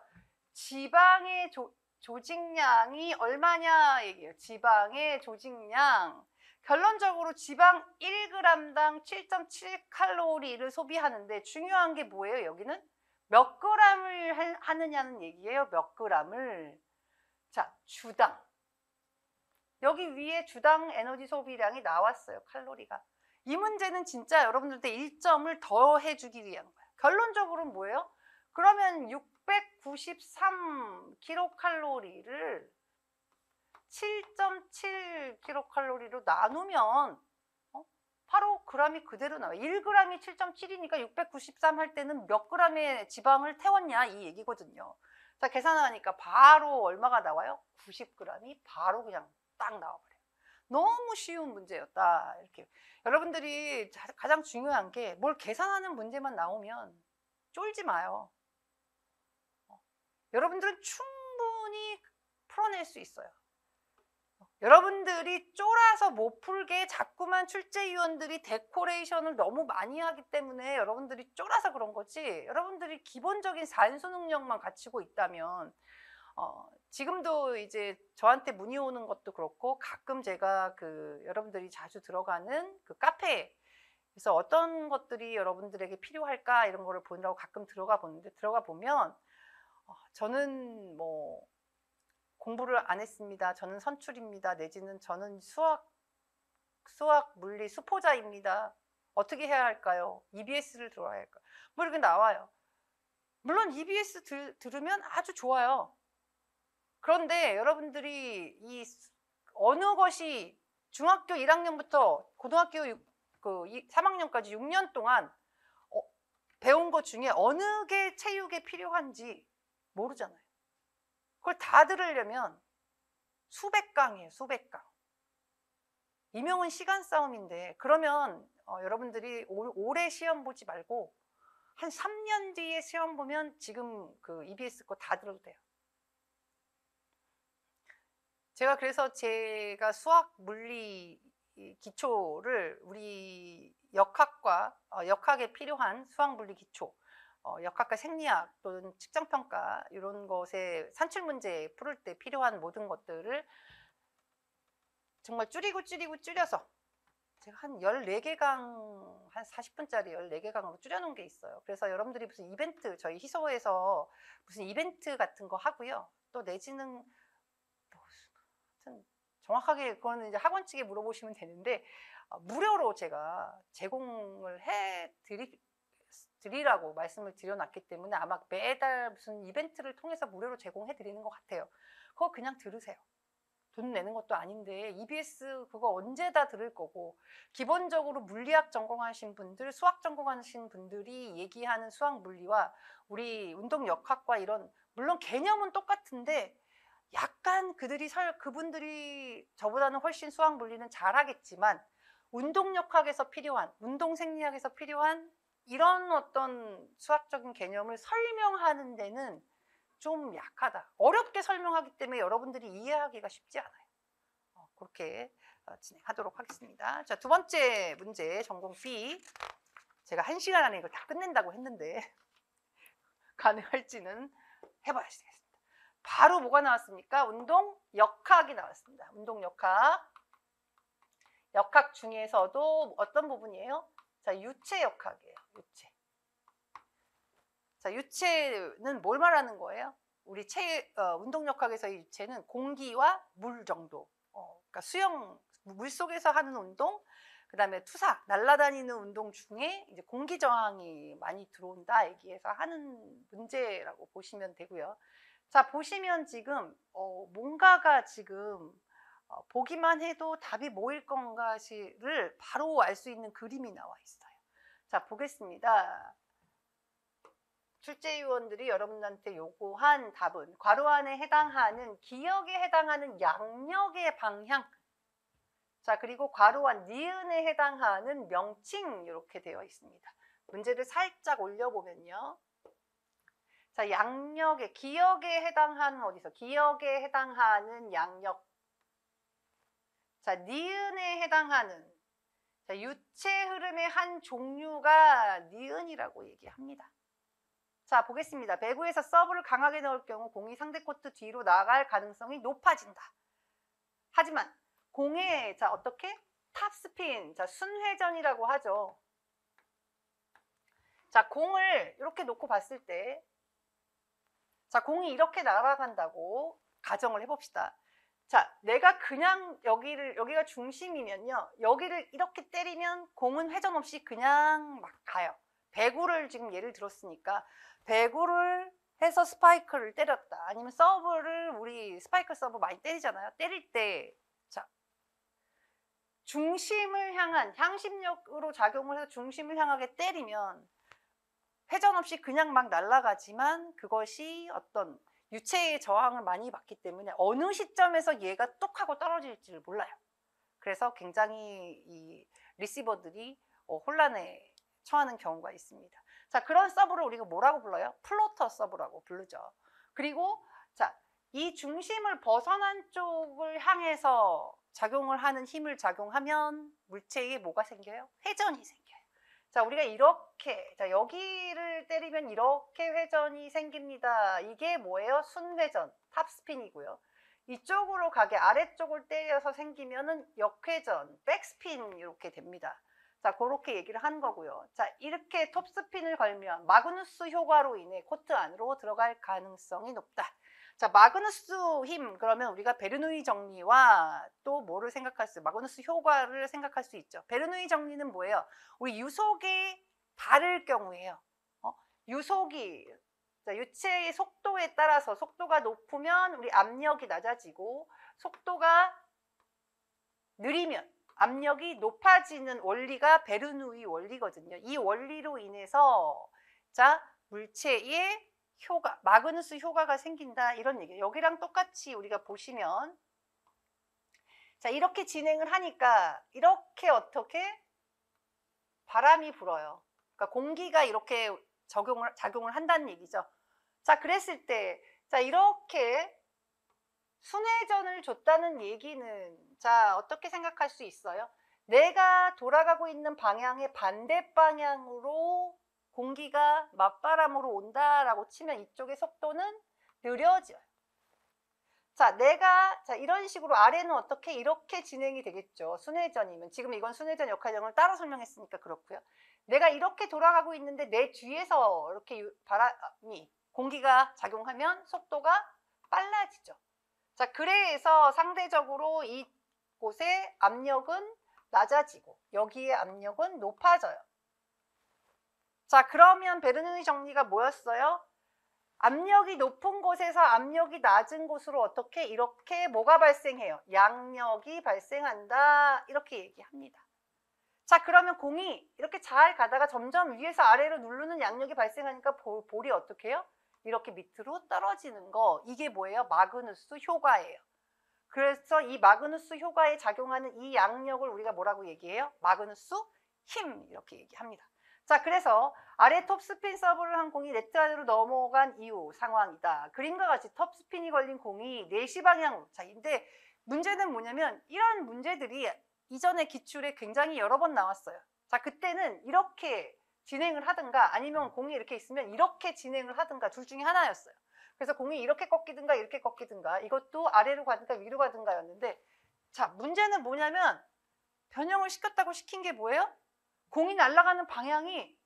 지방의 조직량이 얼마냐 얘기예요. 지방의 조직량. 결론적으로 지방 1g당 7.7칼로리를 소비하는데 중요한 게 뭐예요? 여기는 몇 g을 하느냐는 얘기예요. 몇 g을. 자, 주당. 여기 위에 주당 에너지 소비량이 나왔어요. 칼로리가. 이 문제는 진짜 여러분들한테 1점을 더 해주기 위한 거예요. 결론적으로는 뭐예요? 그러면 693kcal를 7.7kcal로 나누면 바로 g이 그대로 나와요. 1g이 7.7이니까 693 할 때는 몇 g의 지방을 태웠냐 이 얘기거든요. 자, 계산하니까 바로 얼마가 나와요? 90g이 바로 그냥 딱 나와버려요. 너무 쉬운 문제였다. 이렇게 여러분들이 가장 중요한 게 뭘 계산하는 문제만 나오면 쫄지 마요. 여러분들은 충분히 풀어낼 수 있어요. 여러분들이 쫄아서 못 풀게 자꾸만 출제위원들이 데코레이션을 너무 많이 하기 때문에 여러분들이 쫄아서 그런 거지, 여러분들이 기본적인 산수 능력만 갖추고 있다면 지금도 이제 저한테 문의 오는 것도 그렇고 가끔 제가 여러분들이 자주 들어가는 카페, 그래서 어떤 것들이 여러분들에게 필요할까 이런 거를 보느라고 가끔 들어가 보면 저는 뭐 공부를 안 했습니다. 저는 선출입니다. 내지는 저는 수학, 물리 수포자입니다. 어떻게 해야 할까요? EBS를 들어야 할까요? 뭐 이렇게 나와요. 물론 EBS 들으면 아주 좋아요. 그런데 여러분들이 이 어느 것이 중학교 1학년부터 고등학교 3학년까지 6년 동안 배운 것 중에 어느 게 체육에 필요한지 모르잖아요. 그걸 다 들으려면 수백 강이에요. 수백 강. 이명은 시간 싸움인데, 그러면 여러분들이 올해 시험 보지 말고 한 3년 뒤에 시험 보면 지금 EBS 거 다 들어도 돼요. 그래서 제가 수학, 물리 기초를 우리 역학에 필요한 수학, 물리 기초, 역학과 생리학 또는 측정평가 이런 것에 산출문제 풀을 때 필요한 모든 것들을 정말 줄여서 제가 한 14개강, 한 40분짜리 14개강으로 줄여놓은 게 있어요. 그래서 여러분들이 무슨 이벤트, 저희 희소에서 무슨 이벤트 같은 거 하고요. 또 내지는 정확하게 그거는 이제 학원 측에 물어보시면 되는데 무료로 제가 제공을 드리라고 말씀을 드려놨기 때문에 아마 매달 무슨 이벤트를 통해서 무료로 제공해 드리는 것 같아요. 그거 그냥 들으세요. 돈 내는 것도 아닌데 EBS 그거 언제 다 들을 거고, 기본적으로 물리학 전공하신 분들, 수학 전공하신 분들이 얘기하는 수학 물리와 우리 운동 역학과 이런, 물론 개념은 똑같은데 약간 그분들이 저보다는 훨씬 수학 물리는 잘하겠지만 운동 역학에서 필요한, 운동 생리학에서 필요한 이런 어떤 수학적인 개념을 설명하는 데는 좀 약하다. 어렵게 설명하기 때문에 여러분들이 이해하기가 쉽지 않아요. 그렇게 진행하도록 하겠습니다. 자, 두 번째 문제, 전공 B. 제가 1시간 안에 이걸 다 끝낸다고 했는데 가능할지는 해봐야 되겠습니다. 바로 뭐가 나왔습니까? 운동 역학이 나왔습니다. 운동 역학. 역학 중에서도 어떤 부분이에요? 자, 유체 역학이에요. 유체. 자, 유체는 뭘 말하는 거예요? 우리 운동 역학에서의 유체는 공기와 물 정도. 그러니까 물 속에서 하는 운동, 그 다음에 투사, 날아다니는 운동 중에 이제 공기 저항이 많이 들어온다 얘기해서 하는 문제라고 보시면 되고요. 자, 보시면 지금 뭔가가 지금 보기만 해도 답이 뭐일 건가를 바로 알 수 있는 그림이 나와 있어요. 자, 보겠습니다. 출제위원들이 여러분한테 요구한 답은 괄호 안에 해당하는 기역에 해당하는 양력의 방향. 자, 그리고 괄호 안 니은에 해당하는 명칭 이렇게 되어 있습니다. 문제를 살짝 올려보면요. 자, 양력의 기역에 해당하는 어디서? 기역에 해당하는 양력. 자, 니은에 해당하는 자, 유체 흐름의 한 종류가 니은이라고 얘기합니다. 자, 보겠습니다. 배구에서 서브를 강하게 넣을 경우 공이 상대 코트 뒤로 나갈 가능성이 높아진다. 하지만 공의 자, 어떻게? 탑스핀, 자, 순회전이라고 하죠. 자, 공을 이렇게 놓고 봤을 때 자, 공이 이렇게 날아간다고 가정을 해봅시다. 자, 내가 그냥 여기가 중심이면요. 여기를 이렇게 때리면 공은 회전 없이 그냥 막 가요. 배구를 지금 예를 들었으니까 배구를 해서 스파이크를 때렸다. 아니면 서브를 우리 스파이크 서브 많이 때리잖아요. 때릴 때 자, 중심을 향한 향심력으로 작용을 해서 중심을 향하게 때리면 회전 없이 그냥 막 날아가지만 그것이 어떤 유체의 저항을 많이 받기 때문에 어느 시점에서 얘가 뚝 하고 떨어질지를 몰라요. 그래서 굉장히 이 리시버들이 혼란에 처하는 경우가 있습니다. 자, 그런 서브를 우리가 뭐라고 불러요? 플로터 서브라고 부르죠. 그리고 자, 이 중심을 벗어난 쪽을 향해서 작용을 하는 힘을 작용하면 물체에 뭐가 생겨요? 회전이 생겨요. 자, 우리가 이렇게 자, 여기를 때리면 이렇게 회전이 생깁니다. 이게 뭐예요? 순회전, 탑스핀이고요. 이쪽으로 가게 아래쪽을 때려서 생기면은 역회전, 백스핀 이렇게 됩니다. 자, 그렇게 얘기를 한 거고요. 자, 이렇게 톱스핀을 걸면 마그누스 효과로 인해 코트 안으로 들어갈 가능성이 높다. 자, 마그누스 힘 그러면 우리가 베르누이 정리와 또 뭐를 생각할 수, 마그누스 효과를 생각할 수 있죠. 베르누이 정리는 뭐예요? 우리 유속이 다를 경우에요. 유속이 자, 유체의 속도에 따라서 속도가 높으면 우리 압력이 낮아지고 속도가 느리면 압력이 높아지는 원리가 베르누이 원리거든요. 이 원리로 인해서 자, 물체의 효과, 마그누스 효과가 생긴다 이런 얘기예요. 여기랑 똑같이 우리가 보시면 자, 이렇게 진행을 하니까 이렇게 어떻게 바람이 불어요. 그러니까 공기가 이렇게 작용을 한다는 얘기죠. 자, 그랬을 때 자, 이렇게 순회전을 줬다는 얘기는 자, 어떻게 생각할 수 있어요? 내가 돌아가고 있는 방향의 반대 방향으로 공기가 맞바람으로 온다라고 치면 이쪽의 속도는 느려져요. 자, 자, 이런 식으로 아래는 어떻게 이렇게 진행이 되겠죠. 순회전이면. 지금 이건 순회전 역할형을 따로 설명했으니까 그렇고요. 내가 이렇게 돌아가고 있는데 내 뒤에서 이렇게 공기가 작용하면 속도가 빨라지죠. 자, 그래서 상대적으로 이곳의 압력은 낮아지고 여기의 압력은 높아져요. 자, 그러면 베르누이 정리가 뭐였어요? 압력이 높은 곳에서 압력이 낮은 곳으로 어떻게 이렇게 뭐가 발생해요? 양력이 발생한다 이렇게 얘기합니다. 자, 그러면 공이 이렇게 잘 가다가 점점 위에서 아래로 누르는 양력이 발생하니까 볼이 어떻게 해요? 이렇게 밑으로 떨어지는 거, 이게 뭐예요? 마그누스 효과예요. 그래서 이 마그누스 효과에 작용하는 이 양력을 우리가 뭐라고 얘기해요? 마그누스 힘 이렇게 얘기합니다. 자, 그래서 아래 톱스핀 서브를 한 공이 네트 안으로 넘어간 이후 상황이다. 그림과 같이 톱스핀이 걸린 공이 4시 방향으로. 자, 근데 문제는 뭐냐면 이런 문제들이 이전에 기출에 굉장히 여러 번 나왔어요. 자, 그때는 이렇게 진행을 하든가 아니면 공이 이렇게 있으면 이렇게 진행을 하든가 둘 중에 하나였어요. 그래서 공이 이렇게 꺾이든가 이렇게 꺾이든가 이것도 아래로 가든가 위로 가든가 였는데 자, 문제는 뭐냐면 변형을 시켰다고 시킨 게 뭐예요? 공이 날아가는 방향이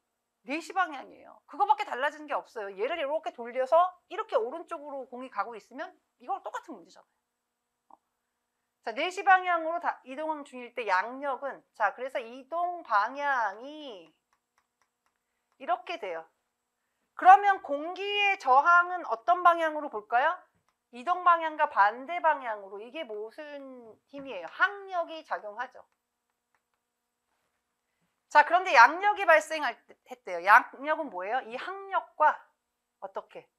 4시 방향이에요. 그거밖에 달라지는 게 없어요. 얘를 이렇게 돌려서 이렇게 오른쪽으로 공이 가고 있으면 이거 똑같은 문제잖아요. 자, 4시 방향으로 이동 중일 때 양력은 자, 그래서 이동 방향이 이렇게 돼요. 그러면 공기의 저항은 어떤 방향으로 볼까요? 이동 방향과 반대 방향으로. 이게 무슨 힘이에요? 항력이 작용하죠. 자, 그런데 양력이 발생했대요. 양력은 뭐예요? 이 항력과 어떻게?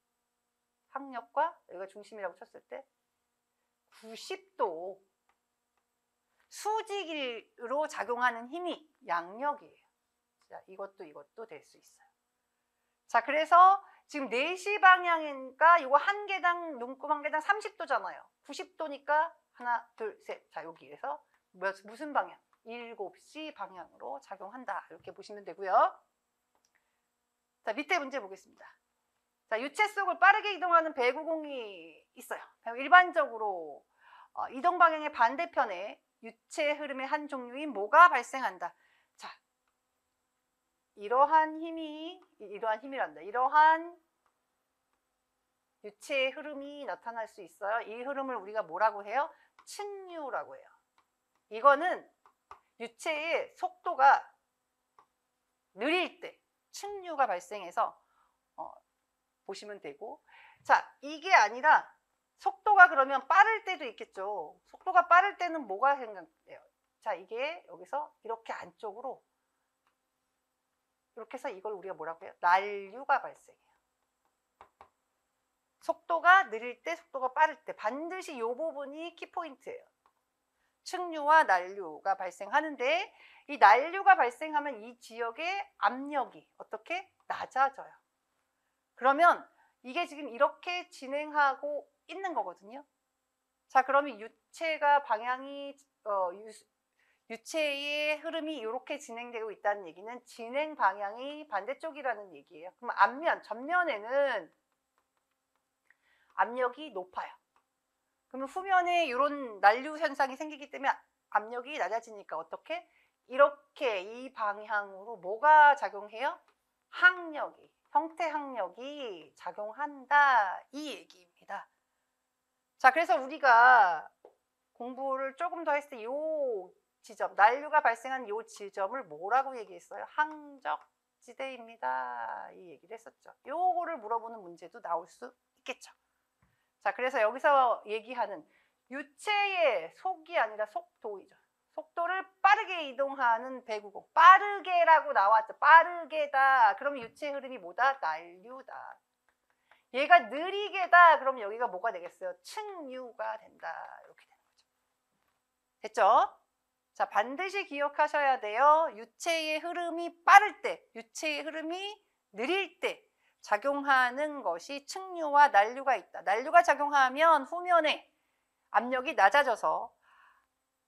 항력과 여기가 중심이라고 쳤을 때 90도 수직으로 작용하는 힘이 양력이에요. 자, 이것도 될 수 있어요. 자, 그래서 지금 4시 방향이니까 이거 한 개당, 눈금 한 개당 30도잖아요. 90도니까 하나, 둘, 셋. 자, 여기에서 무슨 방향? 7시 방향으로 작용한다. 이렇게 보시면 되고요. 자, 밑에 문제 보겠습니다. 자, 유체 속을 빠르게 이동하는 배구공이 있어요. 일반적으로 이동 방향의 반대편에 유체 흐름의 한 종류인 뭐가 발생한다. 자, 이러한 유체의 흐름이 나타날 수 있어요. 이 흐름을 우리가 뭐라고 해요? 측류라고 해요. 이거는 유체의 속도가 느릴 때 측류가 발생해서 보시면 되고, 자, 이게 아니라 속도가 그러면 빠를 때도 있겠죠. 속도가 빠를 때는 뭐가 생각돼요? 자, 이게 여기서 이렇게 안쪽으로 이렇게 해서 이걸 우리가 뭐라고 해요? 난류가 발생해요. 속도가 느릴 때, 속도가 빠를 때 반드시 이 부분이 키포인트예요. 측류와 난류가 발생하는데, 이 난류가 발생하면 이 지역의 압력이 어떻게? 낮아져요. 그러면 이게 지금 이렇게 진행하고 있는 거거든요. 자, 그러면 유체의 흐름이 이렇게 진행되고 있다는 얘기는 진행 방향이 반대쪽이라는 얘기예요. 그럼 전면에는 압력이 높아요. 그러면 후면에 이런 난류 현상이 생기기 때문에 압력이 낮아지니까 어떻게? 이렇게 이 방향으로 뭐가 작용해요? 형태 항력이 작용한다. 이 얘기입니다. 자, 그래서 우리가 공부를 조금 더 했을 때 이 지점, 난류가 발생한 이 지점을 뭐라고 얘기했어요? 항적지대입니다. 이 얘기를 했었죠. 요거를 물어보는 문제도 나올 수 있겠죠. 자, 그래서 여기서 얘기하는 유체의 속이 아니라 속도이죠. 속도를 빠르게 이동하는 배구공. 빠르게라고 나왔죠. 빠르게다. 그러면 유체 흐름이 뭐다? 난류다. 얘가 느리게다. 그럼 여기가 뭐가 되겠어요? 측류가 된다. 이렇게 되는 거죠. 됐죠? 자, 반드시 기억하셔야 돼요. 유체의 흐름이 빠를 때, 유체의 흐름이 느릴 때 작용하는 것이 측류와 난류가 있다. 난류가 작용하면 후면에 압력이 낮아져서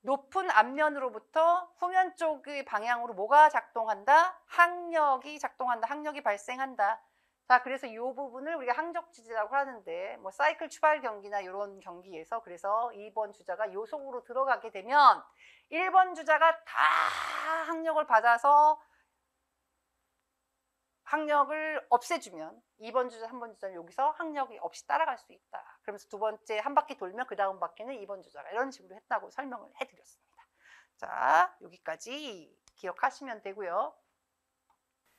높은 앞면으로부터 후면 쪽의 방향으로 뭐가 작동한다? 항력이 작동한다. 항력이 발생한다. 자, 그래서 이 부분을 우리가 항적지대라고 하는데, 뭐 사이클 추발 경기나 이런 경기에서 그래서 2번 주자가 요 속으로 들어가게 되면 1번 주자가 다 항력을 받아서 항력을 없애주면 2번 주자, 3번 주자는 여기서 항력이 없이 따라갈 수 있다. 그러면서 두 번째 한 바퀴 돌면 그 다음 바퀴는 2번 주자가 이런 식으로 했다고 설명을 해드렸습니다. 자, 여기까지 기억하시면 되고요.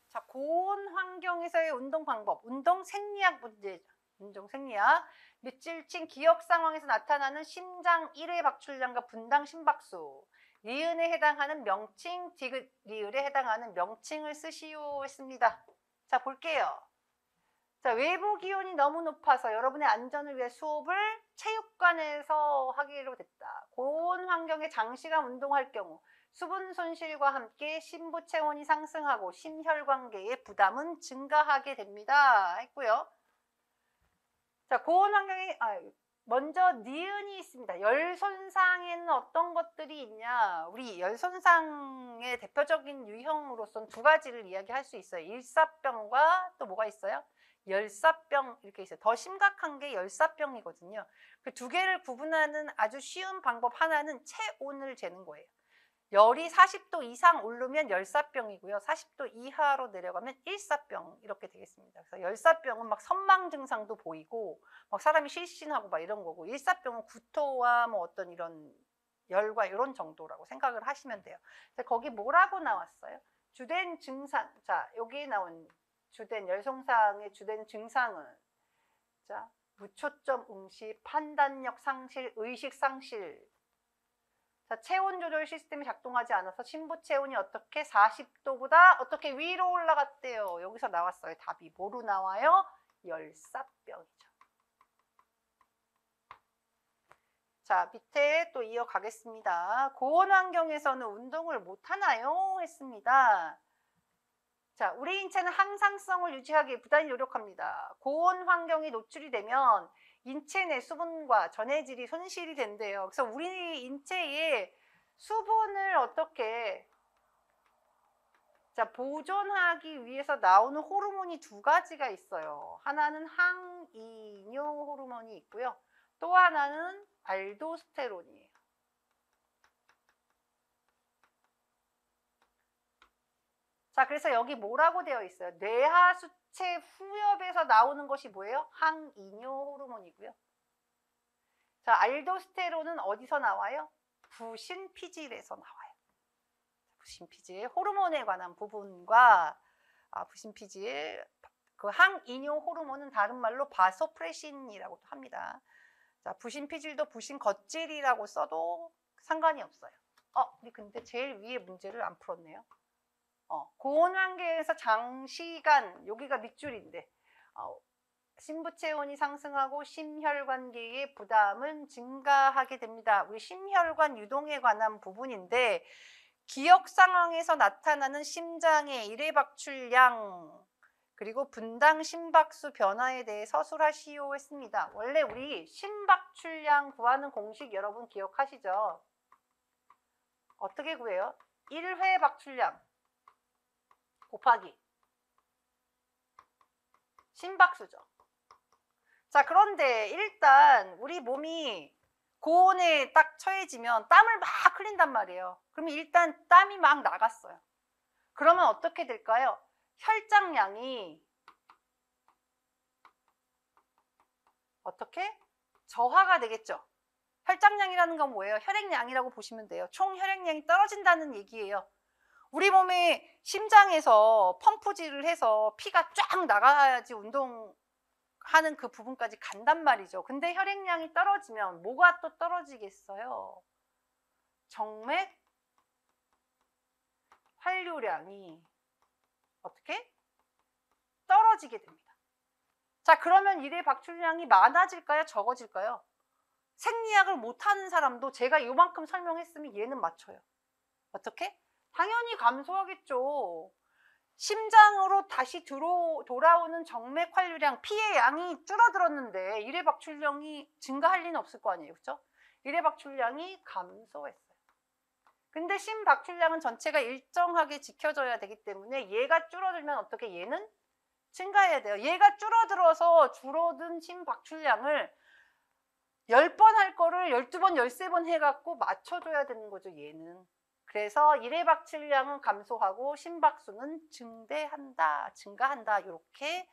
자, 고온 환경에서의 운동 방법, 운동 생리학 문제죠. 운동 생리학. 밑줄친 기억 상황에서 나타나는 심장 1회 박출량과 분당 심박수. 니은에 해당하는 명칭, 디귿, 리을에 해당하는 명칭을 쓰시오 했습니다. 자, 볼게요. 자, 외부 기온이 너무 높아서 여러분의 안전을 위해 수업을 체육관에서 하기로 됐다. 고온 환경에 장시간 운동할 경우 수분 손실과 함께 심부 체온이 상승하고 심혈관계의 부담은 증가하게 됩니다. 했고요. 자, 고온 환경에 먼저 니은이 있습니다. 열 손상에는 어떤 것들이 있냐? 우리 열 손상의 대표적인 유형으로서는 두 가지를 이야기할 수 있어요. 일사병과 또 뭐가 있어요? 열사병 이렇게 있어요. 더 심각한 게 열사병이거든요. 그 두 개를 구분하는 아주 쉬운 방법 하나는 체온을 재는 거예요. 열이 40도 이상 오르면 열사병이고요. 40도 이하로 내려가면 일사병 이렇게 되겠습니다. 그래서 열사병은 막 선망 증상도 보이고 막 사람이 실신하고 막 이런 거고, 일사병은 구토와 뭐 어떤 이런 열과 이런 정도라고 생각을 하시면 돼요. 거기 뭐라고 나왔어요? 주된 증상. 자, 여기에 나온 주된 열손상의 주된 증상은 자, 무초점 응시, 판단력 상실, 의식 상실. 자, 체온 조절 시스템이 작동하지 않아서 심부 체온이 어떻게 40도보다 어떻게 위로 올라갔대요. 여기서 나왔어요. 답이 뭐로 나와요? 열사병이죠. 자, 밑에 또 이어가겠습니다. 고온 환경에서는 운동을 못하나요? 했습니다. 자, 우리 인체는 항상성을 유지하기 위해 부단히 노력합니다. 고온 환경에 노출이 되면 인체 내 수분과 전해질이 손실이 된대요. 그래서 우리 인체에 수분을 어떻게 보존하기 위해서 나오는 호르몬이 두 가지가 있어요. 하나는 항이뇨 호르몬이 있고요. 또 하나는 알도스테론이에요. 자, 그래서 여기 뭐라고 되어 있어요? 뇌하수체 후엽에서 나오는 것이 뭐예요? 항이뇨 호르몬이고요. 자, 알도스테론은 어디서 나와요? 부신피질에서 나와요. 부신피질, 호르몬에 관한 부분과 부신피질, 그 항이뇨 호르몬은 다른 말로 바소프레신이라고도 합니다. 자, 부신피질도 부신겉질이라고 써도 상관이 없어요. 우리 근데 제일 위에 문제를 안 풀었네요. 고온 환경에서 장시간, 여기가 밑줄인데 심부체온이 상승하고 심혈관계의 부담은 증가하게 됩니다. 우리 심혈관 유동에 관한 부분인데 기역 상황에서 나타나는 심장의 일회박출량 그리고 분당 심박수 변화에 대해 서술하시오 했습니다. 원래 우리 심박출량 구하는 공식 여러분 기억하시죠? 어떻게 구해요? 1회 박출량 곱하기 심박수죠. 자, 그런데 일단 우리 몸이 고온에 딱 처해지면 땀을 막 흘린단 말이에요. 그러면 일단 땀이 막 나갔어요. 그러면 어떻게 될까요? 혈장량이 어떻게? 저하가 되겠죠. 혈장량이라는 건 뭐예요? 혈액량이라고 보시면 돼요. 총 혈액량이 떨어진다는 얘기예요. 우리 몸의 심장에서 펌프질을 해서 피가 쫙 나가야지 운동하는 그 부분까지 간단 말이죠. 근데 혈액량이 떨어지면 뭐가 또 떨어지겠어요? 정맥 활류량이 어떻게? 떨어지게 됩니다. 자, 그러면 일회 박출량이 많아질까요? 적어질까요? 생리학을 못하는 사람도 제가 요만큼 설명했으면 얘는 맞춰요. 어떻게? 당연히 감소하겠죠. 심장으로 다시 돌아오는 정맥 활류량, 피의 양이 줄어들었는데 일회 박출량이 증가할 리는 없을 거 아니에요. 그렇죠? 일회 박출량이 감소했어요. 근데 심박출량은 전체가 일정하게 지켜져야 되기 때문에 얘가 줄어들면 어떻게? 얘는 증가해야 돼요. 얘가 줄어들어서 줄어든 심박출량을 10번 할 거를 12번, 13번 해갖고 맞춰줘야 되는 거죠, 얘는. 그래서 일회 박출량은 감소하고 심박수는 증가한다. 이렇게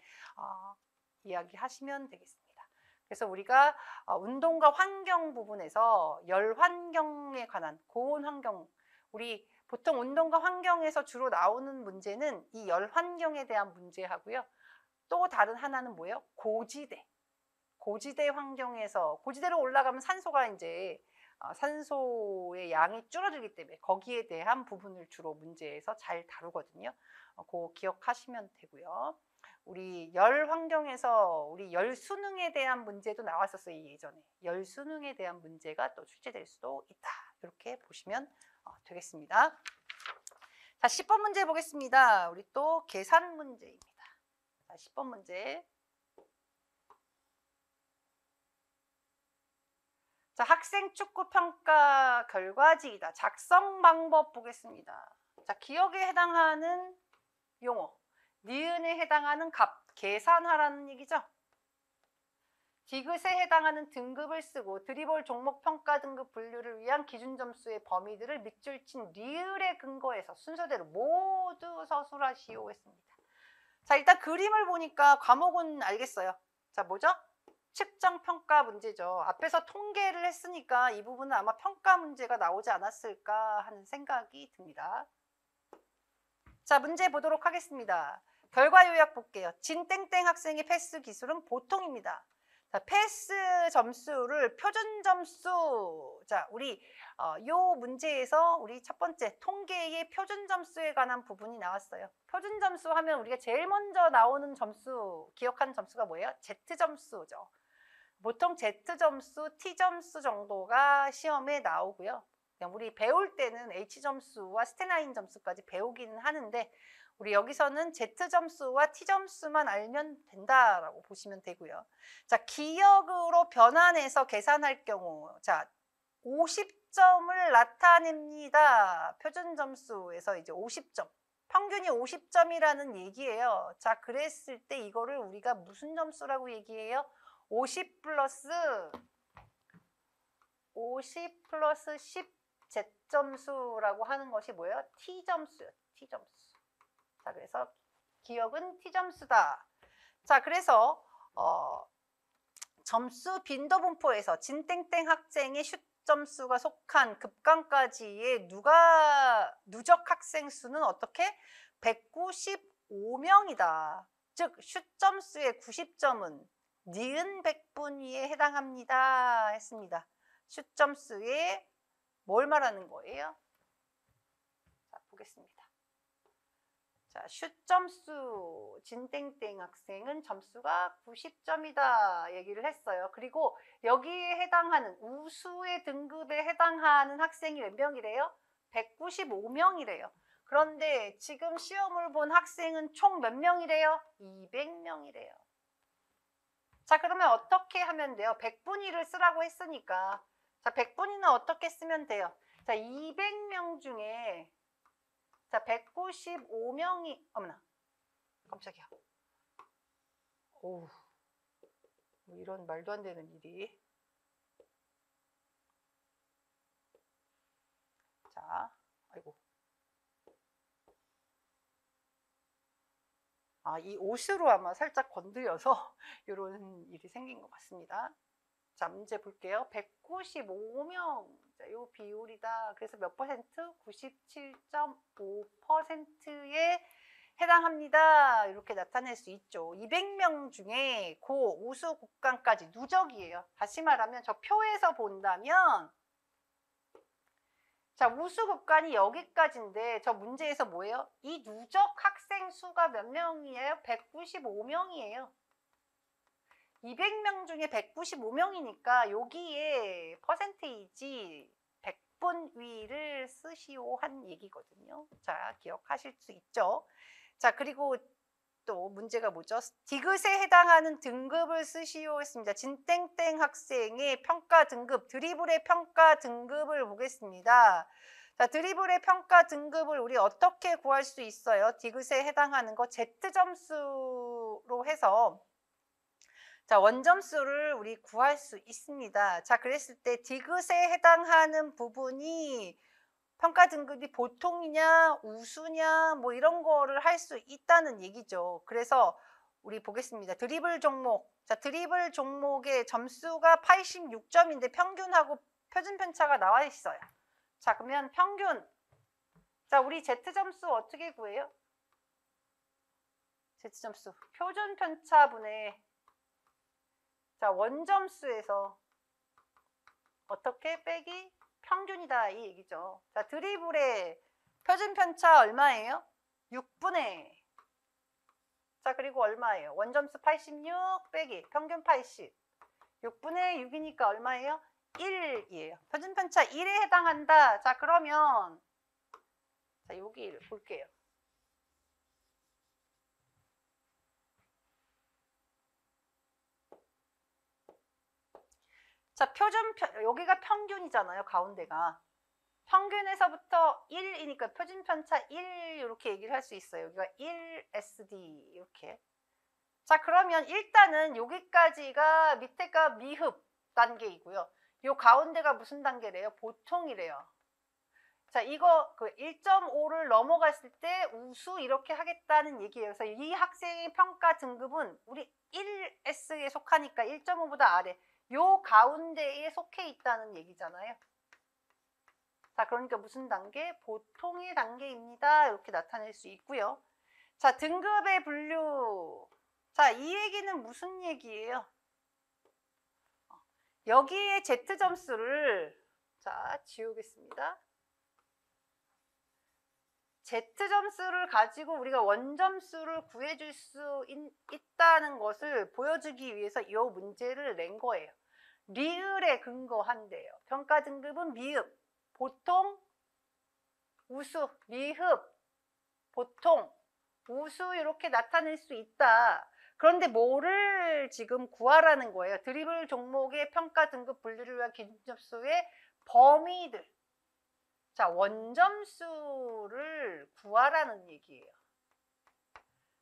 이야기하시면 되겠습니다. 그래서 우리가 운동과 환경 부분에서 열 환경에 관한 고온 환경, 우리 보통 운동과 환경에서 주로 나오는 문제는 이 열 환경에 대한 문제하고요. 또 다른 하나는 뭐예요? 고지대 환경에서 고지대로 올라가면 산소가 이제 산소의 양이 줄어들기 때문에 거기에 대한 부분을 주로 문제에서 잘 다루거든요. 그거 기억하시면 되고요. 우리 열 환경에서 우리 열 수능에 대한 문제도 나왔었어요. 예전에 열 수능에 대한 문제가 또 출제될 수도 있다. 이렇게 보시면 되겠습니다. 자, 10번 문제 보겠습니다. 우리 또 계산 문제입니다. 자, 10번 문제. 자, 학생 축구 평가 결과지이다. 작성 방법 보겠습니다. 자, 기억에 해당하는 용어, 니은에 해당하는 값, 계산하라는 얘기죠. 디귿에 해당하는 등급을 쓰고 드리블 종목 평가 등급 분류를 위한 기준 점수의 범위들을 밑줄 친 리을에 근거해서 순서대로 모두 서술하시오 했습니다. 자, 일단 그림을 보니까 과목은 알겠어요. 자, 뭐죠? 측정 평가 문제죠. 앞에서 통계를 했으니까 이 부분은 아마 평가 문제가 나오지 않았을까 하는 생각이 듭니다. 자, 문제 보도록 하겠습니다. 결과 요약 볼게요. 진땡땡 학생의 패스 기술은 보통입니다. 자, 패스 점수를 표준 점수. 자, 우리 요 문제에서 우리 첫 번째 통계의 표준 점수에 관한 부분이 나왔어요. 표준 점수 하면 우리가 제일 먼저 나오는 점수, 기억하는 점수가 뭐예요? Z 점수죠. 보통 Z 점수, T 점수 정도가 시험에 나오고요. 그냥 우리 배울 때는 H 점수와 스테나인 점수까지 배우기는 하는데 우리 여기서는 Z 점수와 T 점수만 알면 된다라고 보시면 되고요. 자, 기억으로 변환해서 계산할 경우, 자, 50점을 나타냅니다. 표준 점수에서 이제 50점. 평균이 50점이라는 얘기예요. 자, 그랬을 때 이거를 우리가 무슨 점수라고 얘기해요? 50 플러스 10 Z점수라고 하는 것이 뭐예요? T점수요. T점수. 자, 그래서 기억은 T점수다. 자, 그래서 점수 빈도 분포에서 진땡땡 학생의 슛 점수가 속한 급강까지의 누적 학생 수는 어떻게? 195명이다. 즉, 슛 점수의 90점은 니은 100분위에 해당합니다. 했습니다. 슛 점수에 뭘 말하는 거예요? 자, 보겠습니다. 자, 슛 점수 진땡땡 학생은 점수가 90점이다 얘기를 했어요. 그리고 여기에 해당하는 우수의 등급에 해당하는 학생이 몇 명이래요? 195명이래요. 그런데 지금 시험을 본 학생은 총 몇 명이래요? 200명이래요. 자, 그러면 어떻게 하면 돼요? 100분위를 쓰라고 했으니까. 자, 100분위는 어떻게 쓰면 돼요? 자, 200명 중에 자, 195명이 어머나. 깜짝이야. 오우. 뭐 이런 말도 안 되는 일이. 자, 아이고. 아, 이 옷으로 아마 살짝 건드려서 이런 일이 생긴 것 같습니다. 자, 문제 볼게요. 195명. 자, 요 비율이다. 그래서 몇 퍼센트? 97.5%에 해당합니다. 이렇게 나타낼 수 있죠. 200명 중에 고 우수 국강까지 누적이에요. 다시 말하면 저 표에서 본다면 자, 우수 국간이 여기까지인데 저 문제에서 뭐예요? 이 누적 학생 수가 몇 명이에요? 195명이에요. 200명 중에 195명이니까 여기에 퍼센테이지 100분위를 쓰시오 한 얘기거든요. 자, 기억하실 수 있죠? 자, 그리고 또 문제가 뭐죠? 디귿에 해당하는 등급을 쓰시오 했습니다. 진땡땡 학생의 평가 등급, 드리블의 평가 등급을 보겠습니다. 자, 드리블의 평가 등급을 우리 어떻게 구할 수 있어요? 디귿에 해당하는 거 Z점수로 해서 자, 원점수를 우리 구할 수 있습니다. 자, 그랬을 때 디귿에 해당하는 부분이 평가 등급이 보통이냐, 우수냐, 뭐 이런 거를 할 수 있다는 얘기죠. 그래서 우리 보겠습니다. 드리블 종목. 자, 드리블 종목의 점수가 86점인데 평균하고 표준 편차가 나와 있어요. 자, 그러면 평균. 자, 우리 Z점수 어떻게 구해요? Z점수. 표준 편차분의 자, 원점수에서 어떻게 빼기 평균이다 이 얘기죠. 자, 드리블의 표준 편차 얼마예요? 6분의 자, 그리고 얼마예요? 원점수 86 빼기 평균 80 6분의 6이니까 얼마예요? 1이에요. 표준 편차 1에 해당한다. 자, 그러면 자, 여기 볼게요. 자, 여기가 평균이잖아요. 가운데가. 평균에서부터 1이니까 표준 편차 1 이렇게 얘기를 할 수 있어요. 여기가 1SD 이렇게. 자, 그러면 일단은 여기까지가 밑에가 미흡 단계이고요. 요 가운데가 무슨 단계래요? 보통이래요. 자, 이거 그 1.5를 넘어갔을 때 우수 이렇게 하겠다는 얘기예요. 그래서 이 학생의 평가 등급은 우리 1S에 속하니까 1.5보다 아래. 요 가운데에 속해 있다는 얘기잖아요. 자, 그러니까 무슨 단계? 보통의 단계입니다. 이렇게 나타낼 수 있고요. 자, 등급의 분류. 자, 이 얘기는 무슨 얘기예요? 여기에 Z점수를 자 지우겠습니다. Z점수를 가지고 우리가 원점수를 구해줄 수 있다는 것을 보여주기 위해서 이 문제를 낸 거예요. 리을에 근거한대요. 평가 등급은 미흡, 보통, 우수, 미흡, 보통, 우수 이렇게 나타낼 수 있다. 그런데 뭐를 지금 구하라는 거예요. 드리블 종목의 평가 등급 분류를 위한 기준점수의 범위들. 자, 원점수를 구하라는 얘기예요.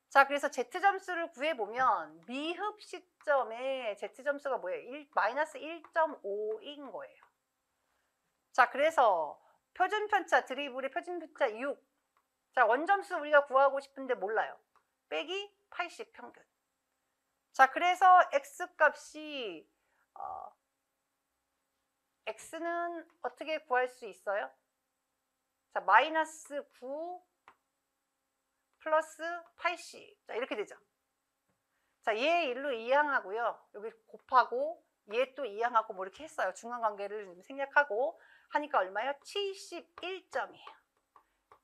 자, 그래서 Z점수를 구해보면 미흡 시점에 Z점수가 뭐예요? 마이너스 1.5인 거예요. 자, 그래서 표준편차, 드리블의 표준편차 6. 자, 원점수 우리가 구하고 싶은데 몰라요. 빼기 80 평균. 자, 그래서 X값이 X는 어떻게 구할 수 있어요? 자, 마이너스 9 플러스 80. 자, 이렇게 되죠. 자, 얘 일로 이항하고요. 여기 곱하고 얘 또 이항하고 뭐 이렇게 했어요. 중간관계를 생략하고 하니까 얼마예요? 71점이에요.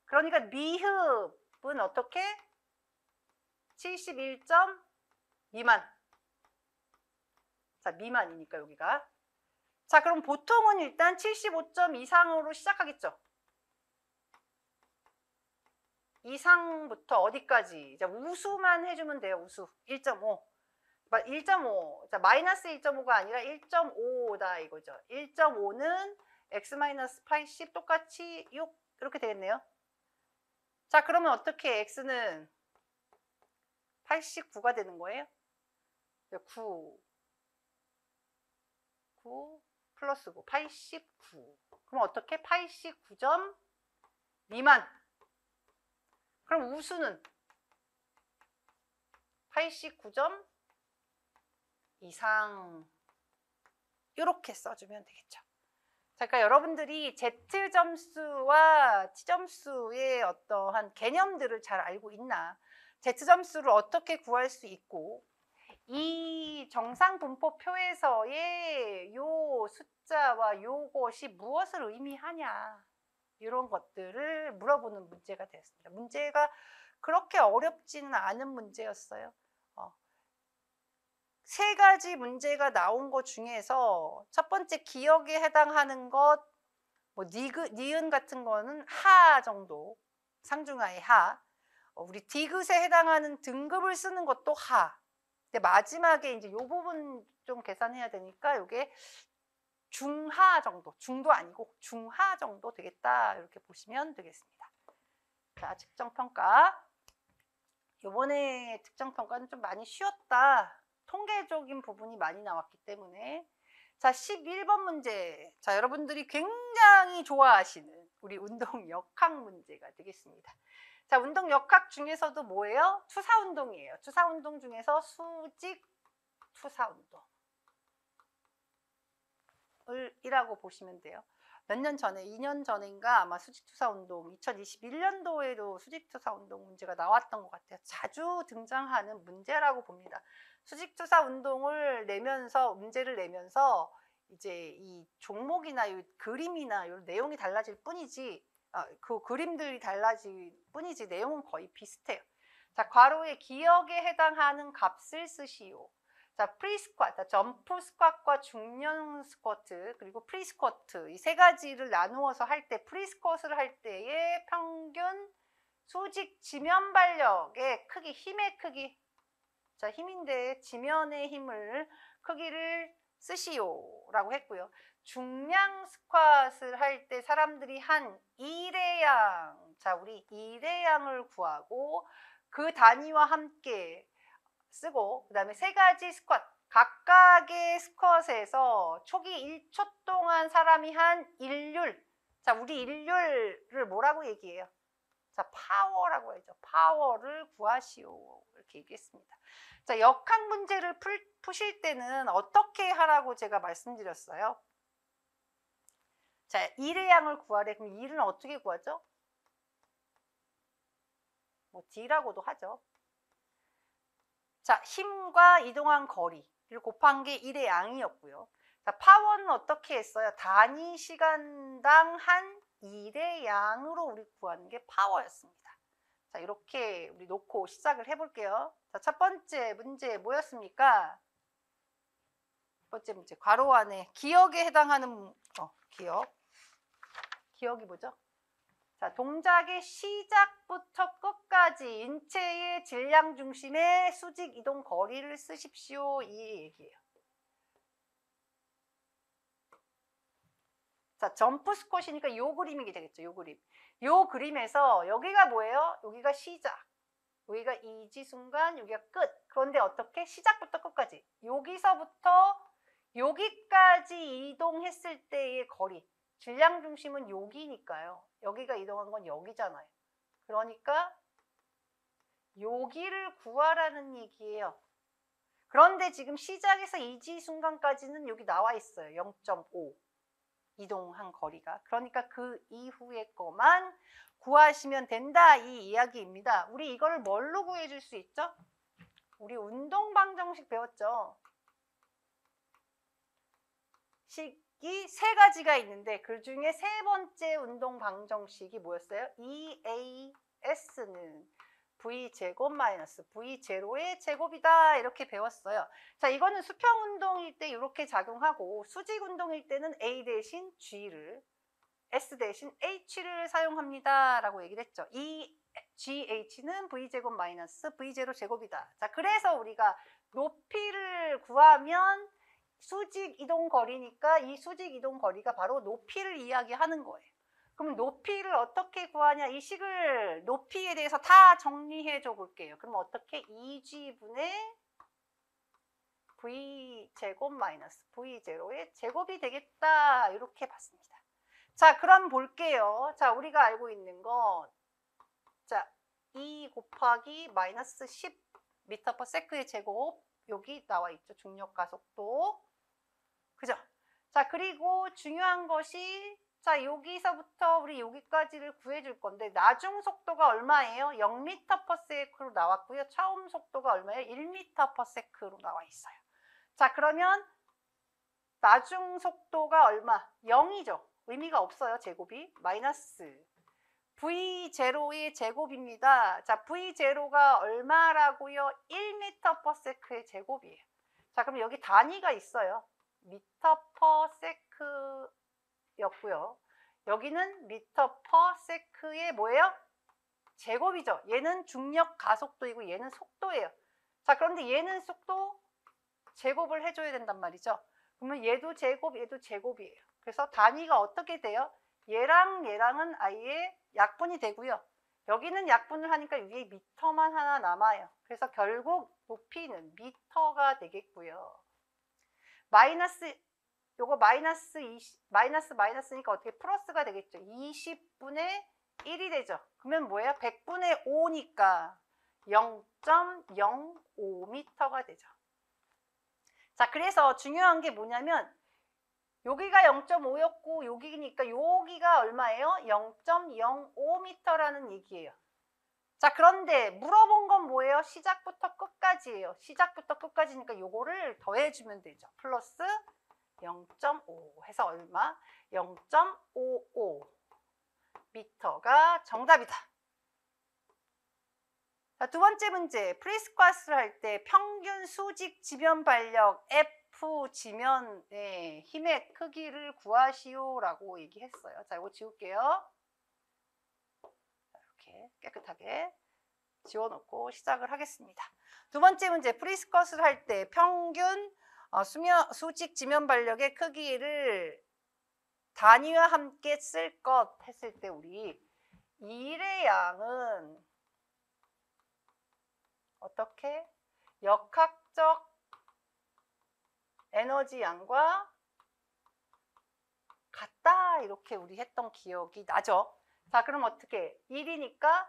그러니까 미흡은 어떻게? 71점 미만. 자, 미만이니까 여기가. 자, 그럼 보통은 일단 75점 이상으로 시작하겠죠. 이상부터 어디까지? 자, 우수만 해주면 돼요. 우수. 1.5. 1.5. 자, 마이너스 1.5가 아니라 1.5다 이거죠. 1.5는 x-80 똑같이 6 이렇게 되겠네요. 자, 그러면 어떻게 x는 89가 되는 거예요? 9 플러스 9 89. 그럼 어떻게? 89점 미만. 그럼 우수는 89점 이상. 이렇게 써주면 되겠죠. 자, 그러니까 여러분들이 Z점수와 T점수의 어떠한 개념들을 잘 알고 있나? Z점수를 어떻게 구할 수 있고, 이 정상분포표에서의 요 숫자와 요것이 무엇을 의미하냐, 이런 것들을 물어보는 문제가 되었습니다. 문제가 그렇게 어렵지는 않은 문제였어요. 세 가지 문제가 나온 것 중에서 첫 번째 기억에 해당하는 것, 뭐 니은 같은 거는 하 정도, 상중하의 하. 우리 디귿에 해당하는 등급을 쓰는 것도 하. 근데 마지막에 이제 요 부분 좀 계산해야 되니까 요게 중하 정도, 중도 아니고 중하 정도 되겠다. 이렇게 보시면 되겠습니다. 자, 측정평가. 요번에 측정평가는 좀 많이 쉬웠다. 통계적인 부분이 많이 나왔기 때문에. 자, 11번 문제. 자, 여러분들이 굉장히 좋아하시는 우리 운동 역학 문제가 되겠습니다. 자, 운동 역학 중에서도 뭐예요? 투사운동이에요. 투사운동 중에서 수직 투사운동 이라고 보시면 돼요. 몇 년 전에, 2년 전인가 아마 수직투사운동, 2021년도에도 수직투사운동 문제가 나왔던 것 같아요. 자주 등장하는 문제라고 봅니다. 수직투사운동을 내면서, 문제를 내면서 이제 이 종목이나 이 그림이나 이 내용이 달라질 뿐이지, 그 그림들이 달라질 뿐이지 내용은 거의 비슷해요. 자, 괄호에 기억에 해당하는 값을 쓰시오. 자, 프리스쿼트, 점프 스쿼트과 중량 스쿼트, 그리고 프리스쿼트, 이 세 가지를 나누어서 할 때, 프리스쿼트를 할 때의 평균 수직 지면 발력의 크기, 힘의 크기. 자, 힘인데 지면의 힘을, 크기를 쓰시오라고 했고요. 중량 스쿼트를 할 때 사람들이 한 1의 양, 자, 우리 1의 양을 구하고 그 단위와 함께 쓰고, 그 다음에 세 가지 스쿼트, 각각의 스쿼트에서 초기 1초 동안 사람이 한 일률. 자, 우리 일률을 뭐라고 얘기해요? 자, 파워라고 하죠. 파워를 구하시오. 이렇게 얘기했습니다. 자, 역학 문제를 푸실 때는 어떻게 하라고 제가 말씀드렸어요? 자, 1의 양을 구하래. 그럼 1은 어떻게 구하죠? 뭐 D라고도 하죠. 자, 힘과 이동한 거리를 곱한 게 1의 양이었고요. 자, 파워는 어떻게 했어요? 단위 시간당 한 일의 양으로 우리 구하는 게 파워였습니다. 자, 이렇게 우리 놓고 시작을 해볼게요. 자, 첫 번째 문제 뭐였습니까? 첫 번째 문제, 괄호 안에 기억에 해당하는 기억이 뭐죠? 자, 동작의 시작부터 끝까지 인체의 질량 중심의 수직 이동 거리를 쓰십시오. 이 얘기예요. 자, 점프 스쿼시니까 요 그림이 되겠죠. 요 그림. 요 그림에서 여기가 뭐예요? 여기가 시작. 여기가 이지 순간, 여기가 끝. 그런데 어떻게? 시작부터 끝까지. 여기서부터 여기까지 이동했을 때의 거리. 질량 중심은 여기니까요. 여기가 이동한 건 여기잖아요. 그러니까 여기를 구하라는 얘기예요. 그런데 지금 시작에서 이지 순간까지는 여기 나와 있어요. 0.5 이동한 거리가. 그러니까 그 이후의 거만 구하시면 된다, 이 이야기입니다. 우리 이거를 뭘로 구해줄 수 있죠? 우리 운동 방정식 배웠죠. 식이 세 가지가 있는데 그 중에 세 번째 운동 방정식이 뭐였어요? EAS는 V제곱 마이너스 V0의 제곱이다, 이렇게 배웠어요. 자, 이거는 수평 운동일 때 이렇게 작용하고 수직 운동일 때는 A 대신 G를 S 대신 H를 사용합니다 라고 얘기를 했죠. 이 GH는 V제곱 마이너스 V0 제곱이다. 자, 그래서 우리가 높이를 구하면 수직 이동 거리니까 이 수직 이동 거리가 바로 높이를 이야기하는 거예요. 그럼 높이를 어떻게 구하냐? 이 식을 높이에 대해서 다 정리해 줘 볼게요. 그럼 어떻게? 2G분의 V제곱 마이너스 V0의 제곱이 되겠다, 이렇게 봤습니다. 자, 그럼 볼게요. 자, 우리가 알고 있는 건, 자, 2 곱하기 마이너스 10m/s의 제곱, 여기 나와 있죠. 중력 가속도. 그죠? 자, 그리고 중요한 것이, 자, 여기서부터 우리 여기까지를 구해줄 건데, 나중 속도가 얼마예요? 0m/s로 나왔고요. 처음 속도가 얼마예요? 1m/s로 나와 있어요. 자, 그러면 나중 속도가 얼마? 0이죠. 의미가 없어요. 제곱이. 마이너스 V0의 제곱입니다. 자, V0가 얼마라고요? 1m/s의 제곱이에요. 자, 그럼 여기 단위가 있어요. m/s였고요. 여기는 m/s의 뭐예요? 제곱이죠. 얘는 중력 가속도이고 얘는 속도예요. 자, 그런데 얘는 속도 제곱을 해줘야 된단 말이죠. 그러면 얘도 제곱, 얘도 제곱이에요. 그래서 단위가 어떻게 돼요? 얘랑 얘랑은 아예 약분이 되고요. 여기는 약분을 하니까 위에 미터만 하나 남아요. 그래서 결국 높이는 미터가 되겠고요. 마이너스, 요거 마이너스 20, 마이너스니까 어떻게 플러스가 되겠죠. 20분의 1이 되죠. 그러면 뭐예요? 100분의 5니까 0.05m가 되죠. 자, 그래서 중요한 게 뭐냐면 여기가 0.5였고 여기니까 여기가 얼마예요? 0.05m라는 얘기예요. 자, 그런데 물어본 건 뭐예요? 시작부터 끝까지예요. 시작부터 끝까지니까 요거를 더해주면 되죠. 플러스 0.5 해서 얼마? 0.55 미터가 정답이다. 자, 두 번째 문제. 프리스쿼스를 할 때 평균 수직 지면 발력 F 지면의 힘의 크기를 구하시오라고 얘기했어요. 자, 이거 지울게요. 이렇게 깨끗하게 지워놓고 시작을 하겠습니다. 두 번째 문제. 프리스쿼스를 할 때 평균 수직 지면 발력의 크기를 단위와 함께 쓸 것 했을 때 우리 일의 양은 어떻게? 역학적 에너지 양과 같다, 이렇게 우리 했던 기억이 나죠. 자, 그럼 어떻게? 1이니까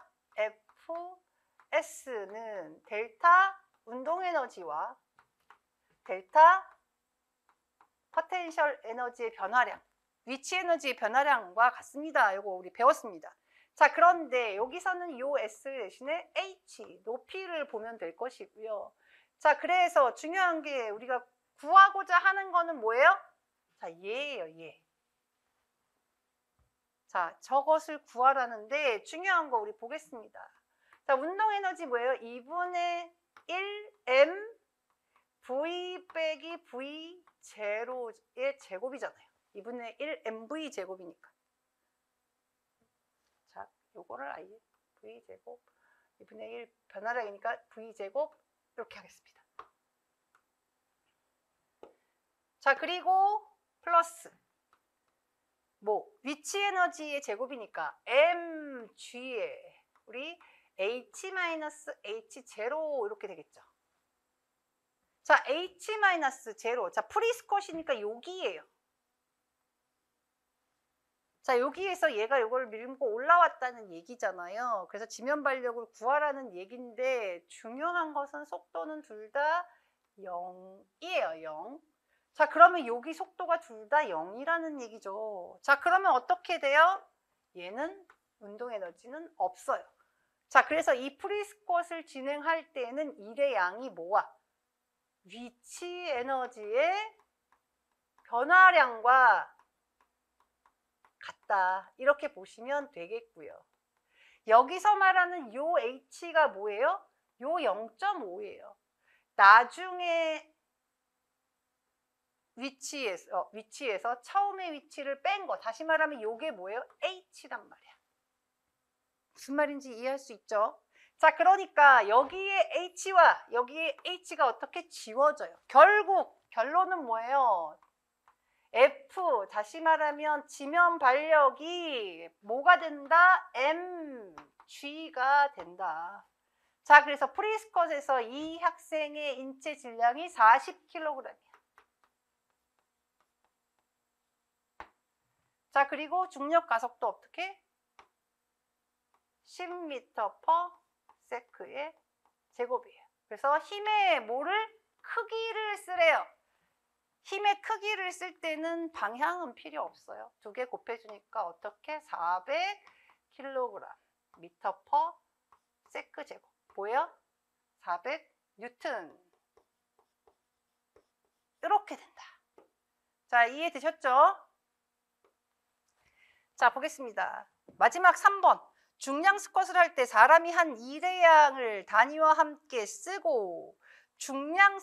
Fs는 델타 운동 에너지와 델타 포텐셜 에너지의 변화량, 위치 에너지의 변화량과 같습니다. 이거 우리 배웠습니다. 자, 그런데 여기서는 요 S 대신에 H, 높이를 보면 될 것이고요. 자, 그래서 중요한 게 우리가 구하고자 하는 거는 뭐예요? 자, 얘예요, 얘. 자, 저것을 구하라는데 중요한 거 우리 보겠습니다. 자, 운동 에너지 뭐예요? 2분의 1m v 빼기 v 제로의 제곱이잖아요. 2분의 1mv 제곱이니까. 자, 요거를 아예 v 제곱 2분의 1 변화량이니까 v 제곱 이렇게 하겠습니다. 자, 그리고 플러스 뭐 위치 에너지의 제곱이니까 mg에 우리 h-h0 이렇게 되겠죠. 자, h-0. 자, 프리스컷이니까 여기예요. 자, 여기에서 얘가 이걸 밀고 올라왔다는 얘기잖아요. 그래서 지면 발력을 구하라는 얘기인데 중요한 것은 속도는 둘 다 0이에요. 0. 자, 그러면 여기 속도가 둘 다 0이라는 얘기죠. 자, 그러면 어떻게 돼요? 얘는 운동 에너지는 없어요. 자, 그래서 이 프리스컷을 진행할 때는 일의 양이 뭐와? 위치 에너지의 변화량과 같다. 이렇게 보시면 되겠고요. 여기서 말하는 요 h가 뭐예요? 요 0.5예요. 나중에 위치에서 처음에 위치를 뺀 거, 다시 말하면 요게 뭐예요? h란 말이야. 무슨 말인지 이해할 수 있죠? 자, 그러니까 여기에 h와 여기에 h가 어떻게 지워져요? 결국 결론은 뭐예요? F, 다시 말하면 지면 발력이 뭐가 된다? mg가 된다. 자, 그래서 프리스컷에서 이 학생의 인체 질량이 40kg이야. 자, 그리고 중력 가속도 어떻게? 10m/s의 제곱이에요. 그래서 힘의 뭐를? 크기를 쓰래요. 힘의 크기를 쓸 때는 방향은 필요 없어요. 두 개 곱해주니까 어떻게? 400kg m/s 제곱. 뭐예요? 400N. 이렇게 된다. 자, 이해되셨죠? 자, 보겠습니다. 마지막 3번. 중량 스쿼트를 할 때 사람이 한 일회양을 단위와 함께 쓰고 중량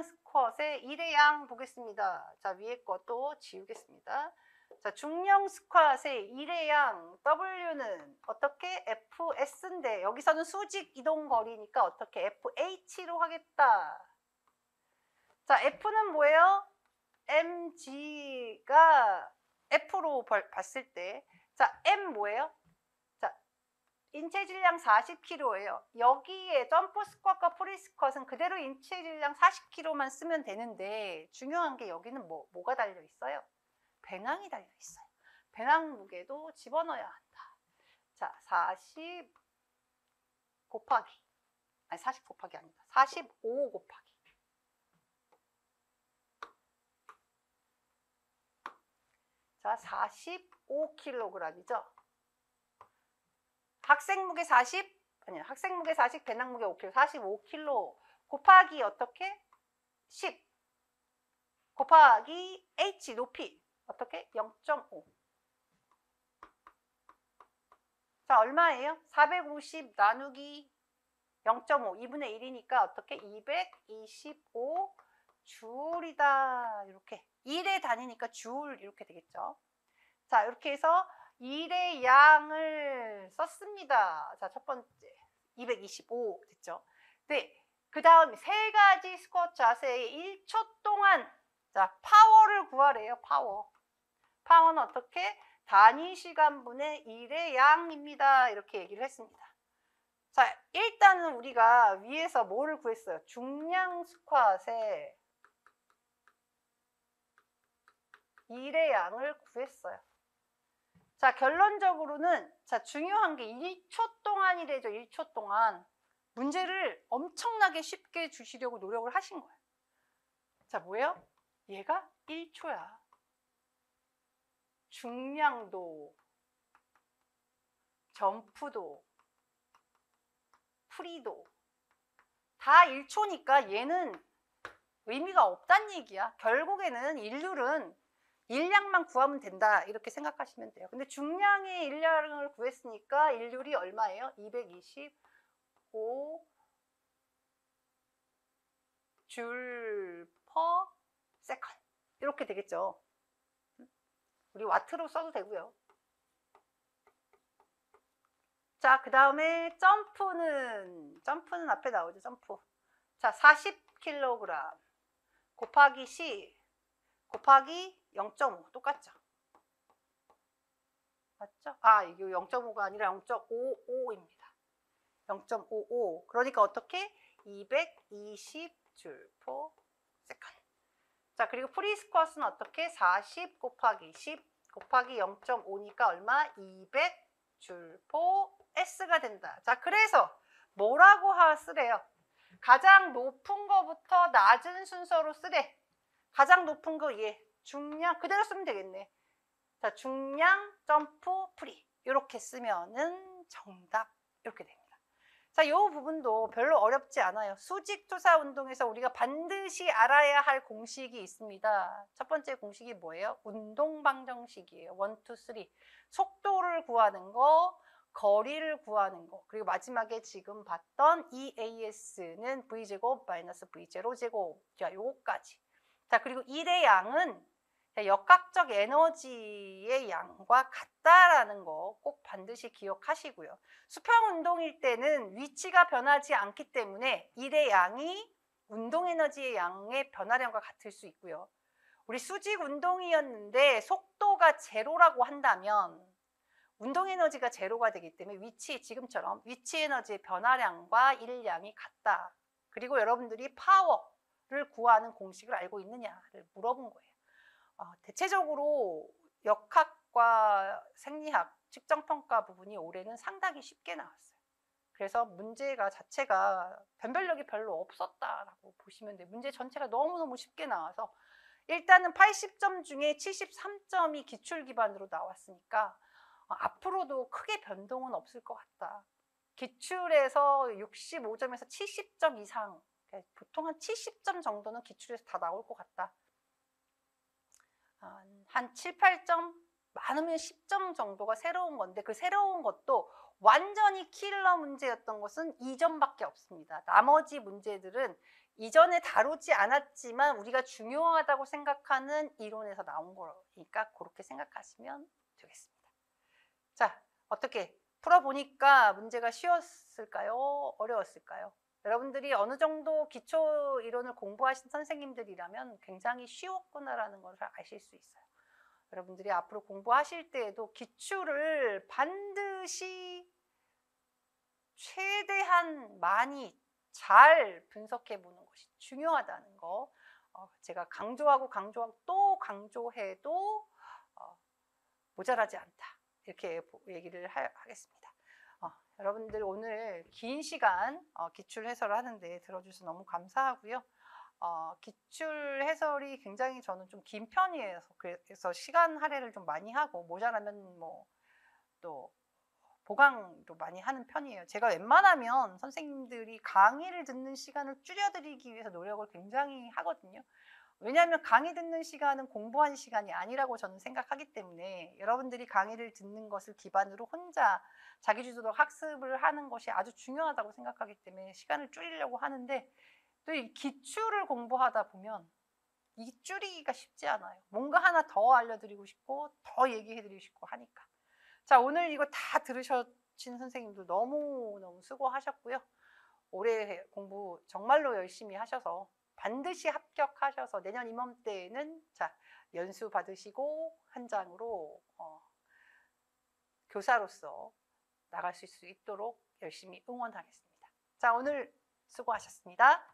스쿼트의 일회양 보겠습니다. 자, 위에 것도 지우겠습니다. 자, 중량 스쿼트의 일회양 W는 어떻게? FS인데 여기서는 수직 이동 거리니까 어떻게? FH로 하겠다. 자, F는 뭐예요? mg가 F로 봤을 때, 자, M 뭐예요? 자, 인체 질량 40kg예요. 여기에 점프 스쿼트과 프리 스쿼트는 그대로 인체 질량 40kg만 쓰면 되는데 중요한 게 여기는 뭐가 달려 있어요? 배낭이 달려 있어요. 배낭 무게도 집어넣어야 한다. 자, 40 곱하기, 아니 40 곱하기 아니다. 45 곱하기. 자, 45kg이죠. 학생 무게 40, 아니야, 학생 무게 40, 배낭 무게 5kg, 45kg 곱하기 어떻게? 10 곱하기 h 높이 어떻게? 0.5. 자, 얼마예요? 450 나누기 0.5, 2분의 1이니까 어떻게? 225 줄이다. 이렇게. 1의 단위니까 줄 이렇게 되겠죠. 자, 이렇게 해서 1의 양을 썼습니다. 자, 첫 번째 225 됐죠. 네, 그 다음에 세 가지 스쿼트 자세에 1초 동안 자, 파워를 구하래요. 파워는 어떻게? 단위 시간분의 1의 양입니다. 이렇게 얘기를 했습니다. 자, 일단은 우리가 위에서 뭐를 구했어요? 중량 스쿼트의 1의 양을 구했어요. 자, 결론적으로는 자, 중요한 게 1초 동안이래죠. 1초 동안. 문제를 엄청나게 쉽게 주시려고 노력을 하신 거예요. 자, 뭐예요? 얘가 1초야. 중량도, 점프도, 프리도 다 1초니까 얘는 의미가 없다는 얘기야. 결국에는 일률은 일량만 구하면 된다 이렇게 생각하시면 돼요. 근데 중량의 일량을 구했으니까 일률이 얼마예요? 225 줄 퍼 세컨 이렇게 되겠죠. 우리 와트로 써도 되고요. 자, 그 다음에 점프는 앞에 나오죠. 점프. 자, 40kg 곱하기 C 곱하기 0.5 똑같죠. 맞죠? 아, 이게 0.5가 아니라 0.55입니다. 0.55. 그러니까 어떻게? 220줄 퍼 세컨. 자, 그리고 프리스쿼트는 어떻게? 40 곱하기 10 곱하기 0.5니까 얼마? 200줄 퍼 S가 된다. 자, 그래서 뭐라고 쓰래요? 가장 높은 거부터 낮은 순서로 쓰래. 가장 높은 거 얘. 중량 그대로 쓰면 되겠네. 자, 중량 점프 프리 이렇게 쓰면은 정답 이렇게 됩니다. 자, 이 부분도 별로 어렵지 않아요. 수직 투사 운동에서 우리가 반드시 알아야 할 공식이 있습니다. 첫 번째 공식이 뭐예요? 운동 방정식이에요. 1, 2, 3. 속도를 구하는 거, 거리를 구하는 거, 그리고 마지막에 지금 봤던 EAS는 V제곱 마이너스 V0 제곱. 자, 요거까지. 자, 그리고 일의 양은 역학적 에너지의 양과 같다라는 거 꼭 반드시 기억하시고요. 수평 운동일 때는 위치가 변하지 않기 때문에 일의 양이 운동 에너지의 양의 변화량과 같을 수 있고요. 우리 수직 운동이었는데 속도가 제로라고 한다면 운동 에너지가 제로가 되기 때문에 지금처럼 위치 에너지의 변화량과 일량이 같다. 그리고 여러분들이 파워를 구하는 공식을 알고 있느냐를 물어본 거예요. 대체적으로 역학과 생리학, 측정평가 부분이 올해는 상당히 쉽게 나왔어요. 그래서 문제가 자체가 변별력이 별로 없었다라고 보시면 돼요. 문제 전체가 너무너무 쉽게 나와서 일단은 80점 중에 73점이 기출 기반으로 나왔으니까 앞으로도 크게 변동은 없을 것 같다. 기출에서 65점에서 70점 이상, 보통 한 70점 정도는 기출에서 다 나올 것 같다. 한 7, 8점, 많으면 10점 정도가 새로운 건데 그 새로운 것도 완전히 킬러 문제였던 것은 2점밖에 없습니다. 나머지 문제들은 이전에 다루지 않았지만 우리가 중요하다고 생각하는 이론에서 나온 거니까 그렇게 생각하시면 되겠습니다. 자, 어떻게 풀어보니까 문제가 쉬웠을까요? 어려웠을까요? 여러분들이 어느 정도 기초 이론을 공부하신 선생님들이라면 굉장히 쉬웠구나라는 것을 아실 수 있어요. 여러분들이 앞으로 공부하실 때에도 기출을 반드시 최대한 많이 잘 분석해 보는 것이 중요하다는 거 제가 강조하고 또 강조해도 모자라지 않다. 이렇게 얘기를 하겠습니다. 여러분들 오늘 긴 시간 기출 해설을 하는데 들어주셔서 너무 감사하고요. 기출 해설이 굉장히 저는 좀 긴 편이어서 그래서 시간 할애를 좀 많이 하고 모자라면 뭐 또 보강도 많이 하는 편이에요. 제가 웬만하면 선생님들이 강의를 듣는 시간을 줄여드리기 위해서 노력을 굉장히 하거든요. 왜냐하면 강의 듣는 시간은 공부하는 시간이 아니라고 저는 생각하기 때문에 여러분들이 강의를 듣는 것을 기반으로 혼자 자기주도적 학습을 하는 것이 아주 중요하다고 생각하기 때문에 시간을 줄이려고 하는데 또 이 기출을 공부하다 보면 이 줄이기가 쉽지 않아요. 뭔가 하나 더 알려드리고 싶고 더 얘기해드리고 싶고 하니까. 자, 오늘 이거 다 들으신 선생님들 너무너무 수고하셨고요. 올해 공부 정말로 열심히 하셔서 반드시 합격하셔서 내년 이맘때에는 자, 연수 받으시고 현장으로 교사로서 나가실 수 있도록 열심히 응원하겠습니다. 자, 오늘 수고하셨습니다.